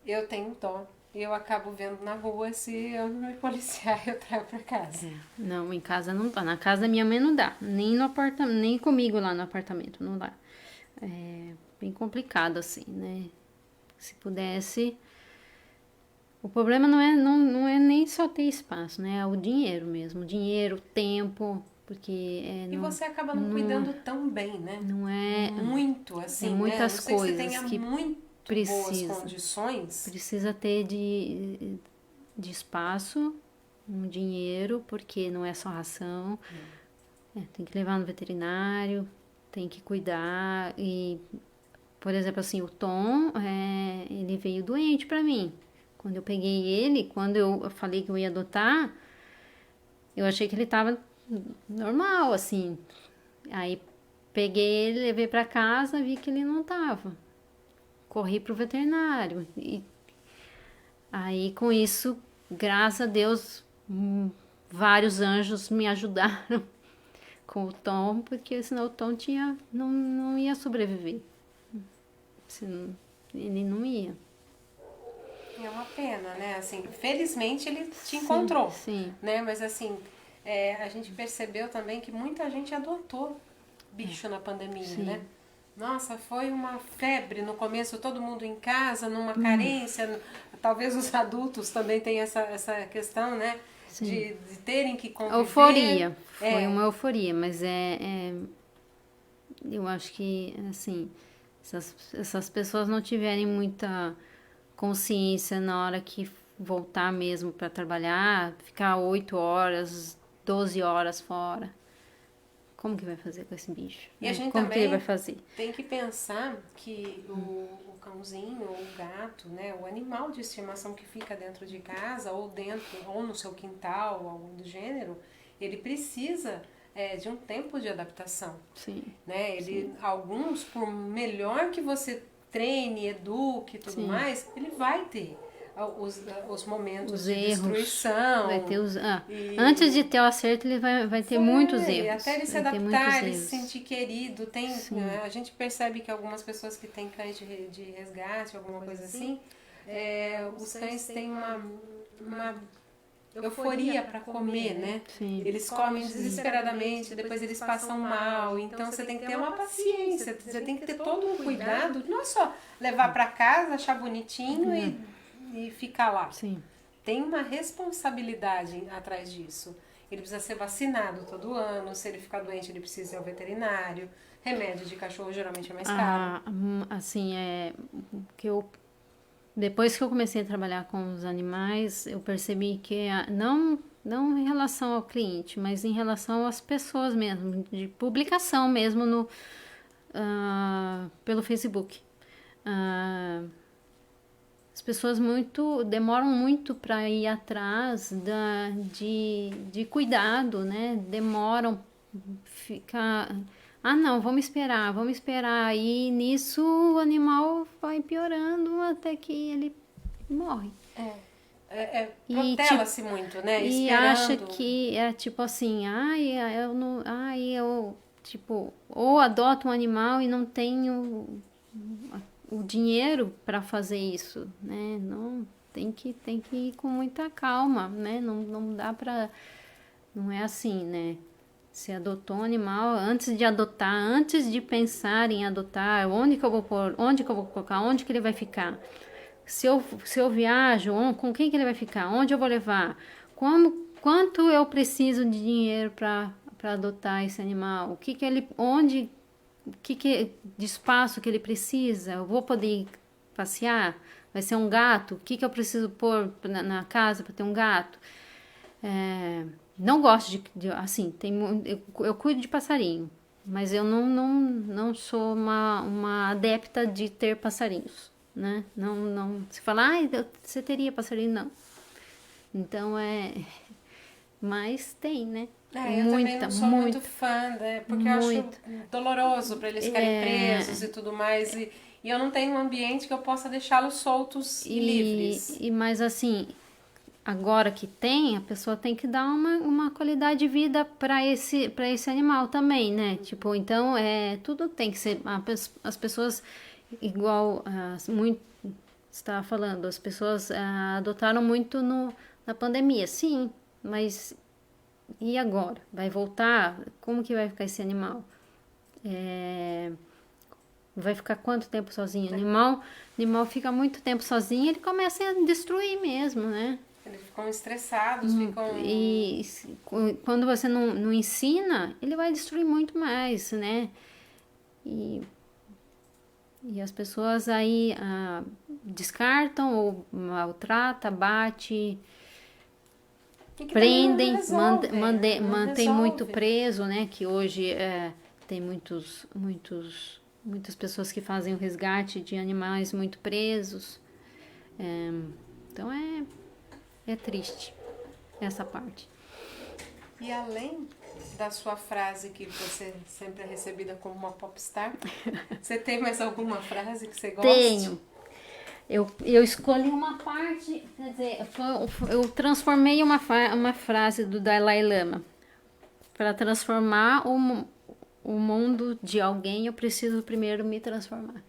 eu tenho dó. Eu acabo vendo na rua, se eu não me policiar, eu trago pra casa. Não, em casa não dá. Na casa da minha mãe não dá. Nem no apartamento, nem comigo lá no apartamento, não dá. É bem complicado, assim, né? Se pudesse... O problema não é nem só ter espaço, né? É o dinheiro mesmo. O dinheiro, o tempo, porque... E você acaba não cuidando tão bem, né? Não é... Muito, assim, é muitas né? Não sei coisas que você tenha que muito boas condições. Precisa ter de espaço, um dinheiro, porque não é só ração. Tem que levar no veterinário, tem que cuidar. E, por exemplo, assim, o Tom, ele veio doente pra mim. Quando eu peguei ele, quando eu falei que eu ia adotar, eu achei que ele tava normal, assim. Aí peguei ele, levei pra casa, vi que ele não tava. Corri pro veterinário. E aí, com isso, graças a Deus, vários anjos me ajudaram com o Tom, porque senão o Tom não ia sobreviver. Senão, ele não ia. É uma pena, né? Assim, felizmente ele te encontrou, sim. né? Mas assim, a gente percebeu também que muita gente adotou bicho na pandemia, né? Nossa, foi uma febre no começo, todo mundo em casa, numa carência. Talvez os adultos também tenham essa questão, né? De terem que conviver. Euforia. Foi uma euforia, mas eu acho que, assim, essas pessoas não tiverem muita consciência na hora que voltar mesmo para trabalhar, ficar 8 horas, 12 horas fora. Como que vai fazer com esse bicho? E a gente Como também que ele vai fazer? tem que pensar que o cãozinho ou o gato, né, o animal de estimação que fica dentro de casa ou no seu quintal, algo do gênero, ele precisa de um tempo de adaptação. Sim. Né? Alguns, por melhor que você treine, eduque e tudo mais, ele vai ter os momentos de erros, destruição. Vai ter antes de ter o acerto, ele vai ter muitos erros. E até ele se adaptar, ele se sentir querido. A gente percebe que algumas pessoas que têm cães de resgate, alguma coisa assim, os cães têm uma euforia para comer, né? Sim. Eles comem desesperadamente, depois eles passam mal. Então você tem que ter uma paciência, você tem que ter todo um cuidado. Não é só levar para casa, achar bonitinho e ficar lá. Sim. Tem uma responsabilidade atrás disso. Ele precisa ser vacinado todo ano. Se ele ficar doente, ele precisa ir ao veterinário. Remédio de cachorro geralmente é mais caro. Assim, depois que eu comecei a trabalhar com os animais, eu percebi que não em relação ao cliente, mas em relação às pessoas mesmo, de publicação mesmo pelo Facebook. As pessoas demoram muito para ir atrás de cuidado, né? Demoram, ficar... não, vamos esperar. E nisso o animal vai piorando até que ele morre. Protela-se muito, né? E acha que é tipo assim, eu tipo, ou adoto um animal e não tenho o dinheiro para fazer isso, né? Não, tem que ir com muita calma, né? Não dá para... Não é assim, né? Você adotou um animal, antes de adotar, antes de pensar em adotar, onde que eu vou pôr, onde que eu vou colocar, onde que ele vai ficar? Se eu viajo, com quem que ele vai ficar? Onde eu vou levar? Quanto eu preciso de dinheiro para adotar esse animal? De espaço que ele precisa? Eu vou poder passear? Vai ser um gato? O que eu preciso pôr na casa para ter um gato? Não gosto assim, eu cuido de passarinho. Mas eu não sou uma adepta de ter passarinhos, né? Não, se falar, você teria passarinho? Não. Então mas tem, né? Eu também não sou muito fã, né? Porque eu acho doloroso para eles ficarem presos e tudo mais. E eu não tenho um ambiente que eu possa deixá-los soltos e livres. Mas assim, agora que tem, a pessoa tem que dar uma qualidade de vida para esse animal também, né? Tipo, então, tudo tem que ser... As pessoas, igual muito você estava falando, as pessoas adotaram muito na pandemia, sim, mas e agora? Vai voltar? Como que vai ficar esse animal? Vai ficar quanto tempo sozinho? O animal fica muito tempo sozinho, ele começa a destruir mesmo, né? Eles ficam estressados, ficam... E quando você não ensina, ele vai destruir muito mais, né? E as pessoas aí descartam ou maltratam, bate, prendem, mantém muito preso, né? Que hoje tem muitas pessoas que fazem o resgate de animais muito presos. Então é triste essa parte. E além da sua frase que você sempre é recebida como uma popstar, você tem mais alguma frase que você gosta? Tenho. Eu escolhi uma parte, quer dizer, eu transformei uma frase do Dalai Lama. Para transformar o mundo de alguém, eu preciso primeiro me transformar.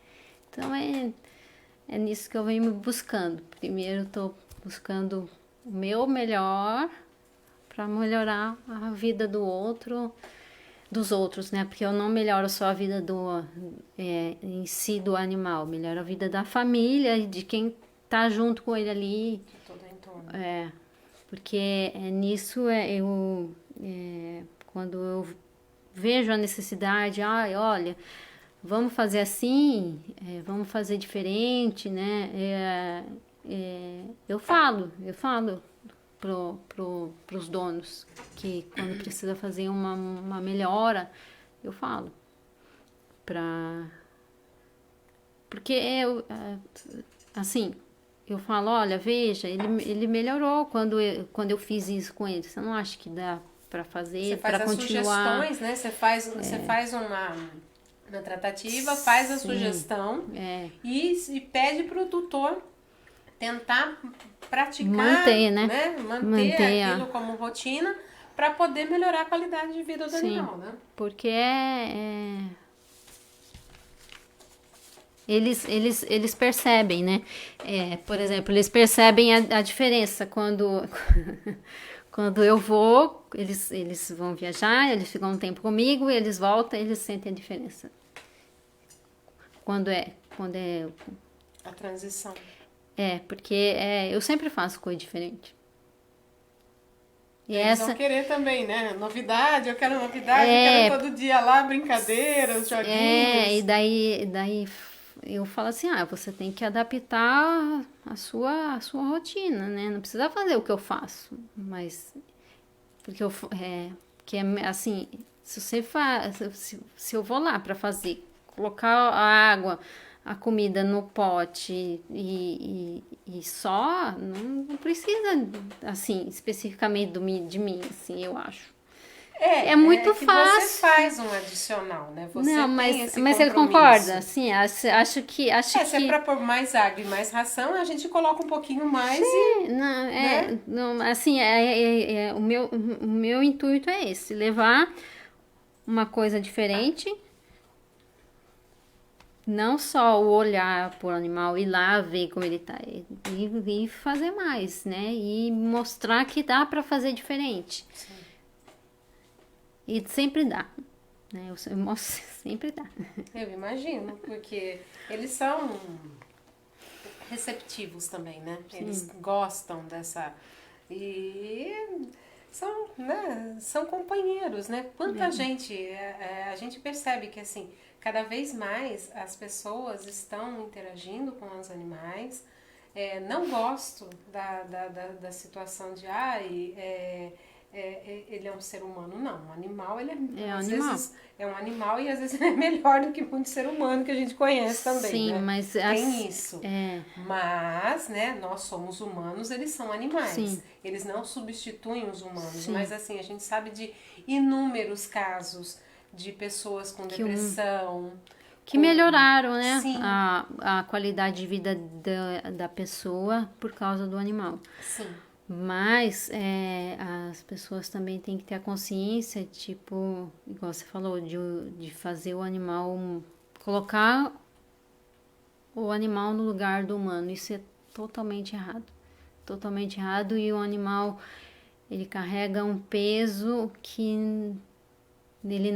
Então é nisso que eu venho buscando. Primeiro estou buscando o meu melhor para melhorar a vida dos outros, né? Porque eu não melhoro só a vida em si do animal, melhoro a vida da família e de quem tá junto com ele ali. De todo o entorno. Porque nisso quando eu vejo a necessidade, olha, vamos fazer assim, vamos fazer diferente, né? Eu falo pros donos que quando precisa fazer uma melhora, eu falo porque assim, eu falo, olha, veja, ele melhorou quando eu fiz isso com ele. Você não acha que dá para fazer, para continuar? Sugestões, né? Você faz uma tratativa, faz a sugestão e pede pro tutor tentar praticar, manter, né? Manter aquilo como rotina para poder melhorar a qualidade de vida do animal, né? Porque eles percebem, né? Por exemplo, eles percebem a diferença quando quando eu vou, eles vão viajar, eles ficam um tempo comigo, eles voltam, eles sentem a diferença. Quando é a transição. Porque eu sempre faço coisa diferente. E eles vão querer também, né? Novidade, eu quero novidade, eu quero todo dia lá, brincadeiras, joguinhos. E daí eu falo assim, você tem que adaptar a sua rotina, né? Não precisa fazer o que eu faço, mas porque assim, se eu vou lá para fazer, colocar a água, a comida no pote e só, não precisa, assim, especificamente de mim, assim, eu acho. É muito fácil. Você faz um adicional, né? Você não, mas você concorda? Assim, acho que se é para pôr mais água e mais ração, a gente coloca um pouquinho mais assim, o meu intuito é esse, levar uma coisa diferente. Não só o olhar pro animal, ir lá ver como ele tá, e fazer mais, né? E mostrar que dá para fazer diferente. Sim. E sempre dá, né? Eu mostro, sempre dá. Eu imagino, porque eles são receptivos também, né? Sim. Eles gostam dessa... E são companheiros, né? Quanta gente... a gente percebe que, assim... Cada vez mais as pessoas estão interagindo com os animais. Não gosto da situação de ele é um ser humano, não. Um animal, ele às vezes é um animal e às vezes ele é melhor do que muito ser humano que a gente conhece também, sim, né? mas Tem isso. É. Mas, né, nós somos humanos, eles são animais. Sim. Eles não substituem os humanos, Sim. mas assim, a gente sabe de inúmeros casos de pessoas com depressão, que melhoraram, né, Sim. a qualidade de vida da pessoa por causa do animal. Sim. Mas as pessoas também têm que ter a consciência, tipo, igual você falou, de fazer o animal, colocar o animal no lugar do humano. Isso é totalmente errado. Totalmente errado. E o animal, ele carrega um peso que ele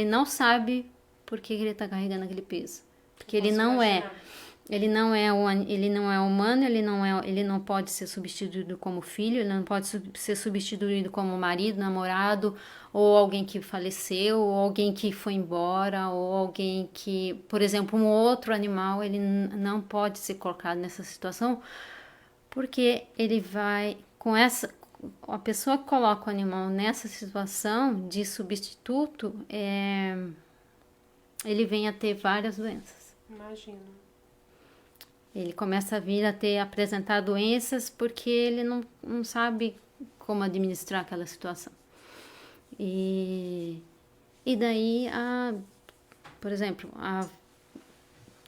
não sabe por que ele está carregando aquele peso. Porque ele não é humano, ele não pode ser substituído como filho, ele não pode ser substituído como marido, namorado, ou alguém que faleceu, ou alguém que foi embora, ou alguém que, por exemplo, um outro animal, ele não pode ser colocado nessa situação, porque ele vai, a pessoa que coloca o animal nessa situação de substituto, ele vem a ter várias doenças. Imagino. Ele começa a vir a apresentar doenças porque ele não sabe como administrar aquela situação. E daí, por exemplo,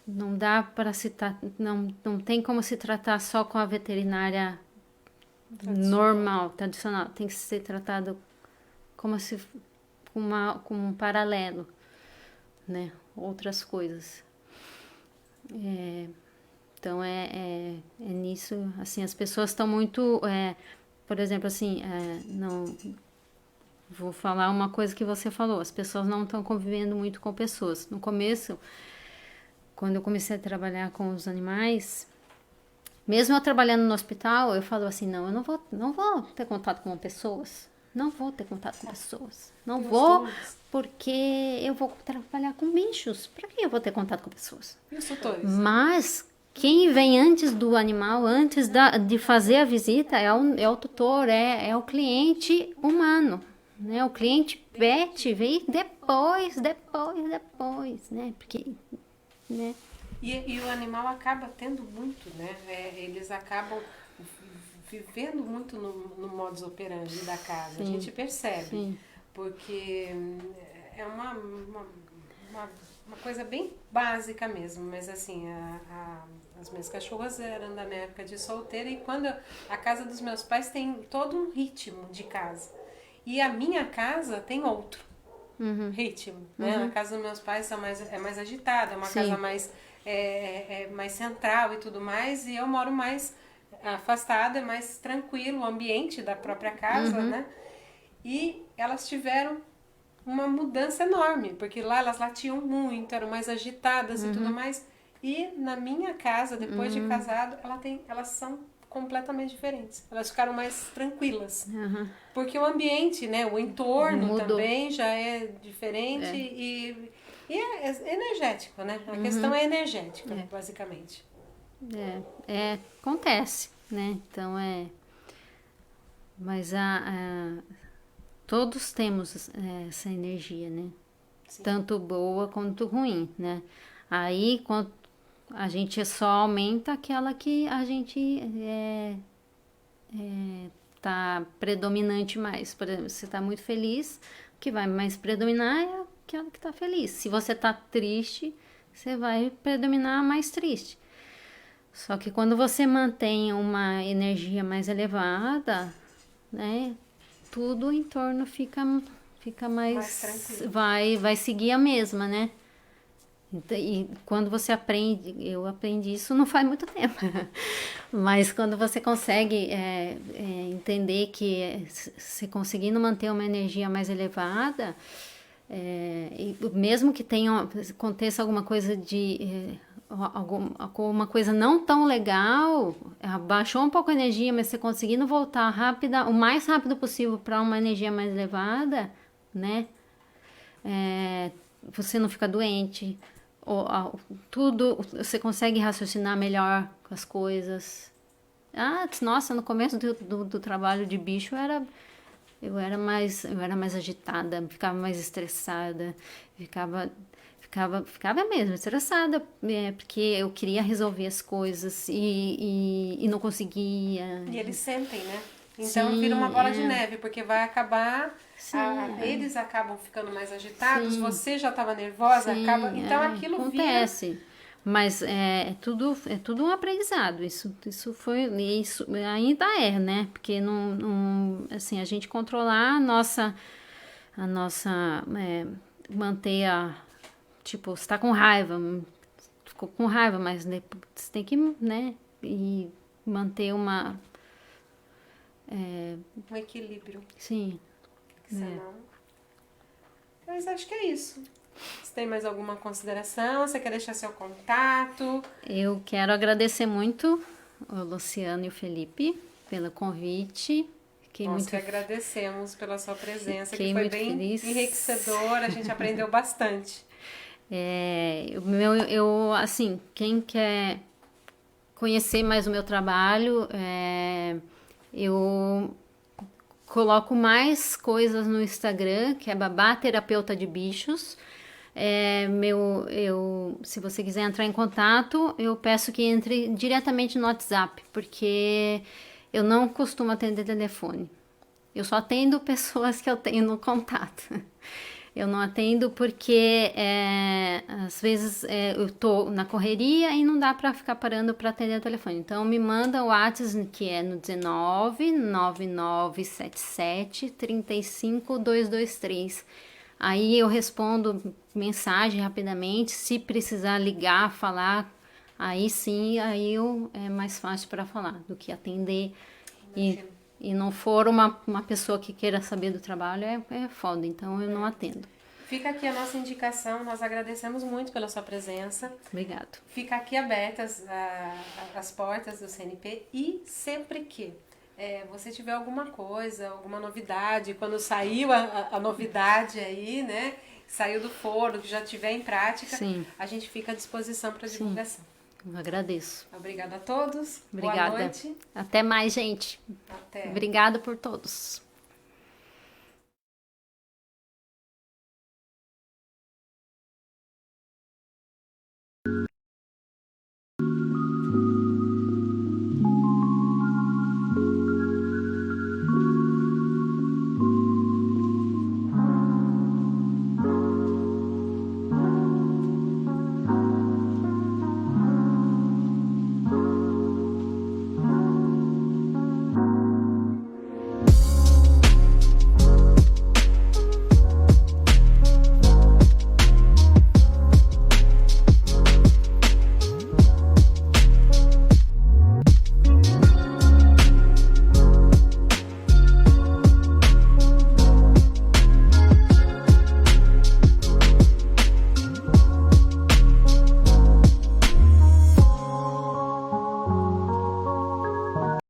não dá para não tem como se tratar só com a veterinária normal, tradicional. Tem que ser tratado como se com um paralelo, né? Outras coisas. Então, é nisso, assim, as pessoas estão muito, por exemplo, assim, não, vou falar uma coisa que você falou, as pessoas não estão convivendo muito com pessoas. No começo, quando eu comecei a trabalhar com os animais, mesmo eu trabalhando no hospital, eu falo assim, não, eu não vou ter contato com pessoas, não vou ter contato com pessoas, não vou, porque eu vou trabalhar com bichos, para que eu vou ter contato com pessoas? E os tutores? Mas quem vem antes do animal, antes de fazer a visita, é o tutor, é o cliente humano, né? O cliente pet vem depois, né? Porque, né? E o animal acaba tendo muito, né? Eles acabam vivendo muito no modus operandi da casa. Sim. A gente percebe. Sim. Porque é uma coisa bem básica mesmo. Mas assim, as minhas cachorras eram da minha época de solteira e quando a casa dos meus pais tem todo um ritmo de casa. E a minha casa tem outro ritmo. Né? A casa dos meus pais é mais agitada, é uma Sim. casa mais... mais central e tudo mais, e eu moro mais afastada, é mais tranquilo o ambiente da própria casa, né? E elas tiveram uma mudança enorme, porque lá elas latiam muito, eram mais agitadas e tudo mais. E na minha casa, depois de casado, elas são completamente diferentes. Elas ficaram mais tranquilas. Porque o ambiente, né, o entorno Mudou. Também já é diferente e é energético, né? A questão é energética, basicamente. Acontece, né? Então mas todos temos essa energia, né? Sim. Tanto boa quanto ruim, né? Aí quando a gente só aumenta aquela que a gente tá predominante mais. Por exemplo, se você tá muito feliz, o que vai mais predominar é aquela que tá feliz. Se você tá triste, você vai predominar mais triste. Só que quando você mantém uma energia mais elevada, né, tudo em torno fica mais tranquilo. Vai seguir a mesma, né? E quando você aprende, eu aprendi isso não faz muito tempo, mas quando você consegue entender que se conseguindo manter uma energia mais elevada, e mesmo que aconteça alguma coisa alguma coisa não tão legal, baixou um pouco a energia, mas você conseguindo voltar o mais rápido possível para uma energia mais elevada, né? Você não fica doente, tudo, você consegue raciocinar melhor com as coisas. Nossa, no começo do trabalho de bicho eu era mais agitada, ficava mais estressada, ficava mesmo estressada, porque eu queria resolver as coisas e não conseguia. E eles sentem, né? Então Sim, vira uma bola de neve, porque vai acabar, Sim, eles acabam ficando mais agitados, Sim. você já estava nervosa, Sim, acaba, então aquilo acontece. Mas é tudo um aprendizado. Isso ainda é, né? Porque assim, a gente controlar a nossa manter tipo, você tá com raiva, ficou com raiva, mas você tem que, né? E manter um equilíbrio. sim. Senão... Mas acho que é isso. Você tem mais alguma consideração? Você quer deixar seu contato? Eu quero agradecer muito o Luciano e o Felipe pelo convite. Nós que agradecemos pela sua presença, Fiquei que foi muito bem feliz. enriquecedora, a gente aprendeu bastante. Assim, quem quer conhecer mais o meu trabalho, eu coloco mais coisas no Instagram, que é Babá Terapeuta de Bichos. Se você quiser entrar em contato, eu peço que entre diretamente no WhatsApp, porque eu não costumo atender telefone. Eu só atendo pessoas que eu tenho no contato. Eu não atendo porque às vezes eu tô na correria e não dá para ficar parando para atender o telefone. Então me manda o WhatsApp, que é no 19 9977 35223. Aí eu respondo mensagem rapidamente. Se precisar ligar, falar, aí sim, é mais fácil para falar do que atender. E não for uma pessoa que queira saber do trabalho, é foda, então eu não atendo. Fica aqui a nossa indicação, nós agradecemos muito pela sua presença. Obrigado. Fica aqui abertas as portas do CNP e sempre que você tiver alguma coisa, alguma novidade, quando saiu a novidade aí, né, saiu do forno, que já tiver em prática, Sim. A gente fica à disposição para divulgação. Eu agradeço. Obrigada a todos. Obrigada. Boa noite. Até mais, gente. Até. Obrigada por todos.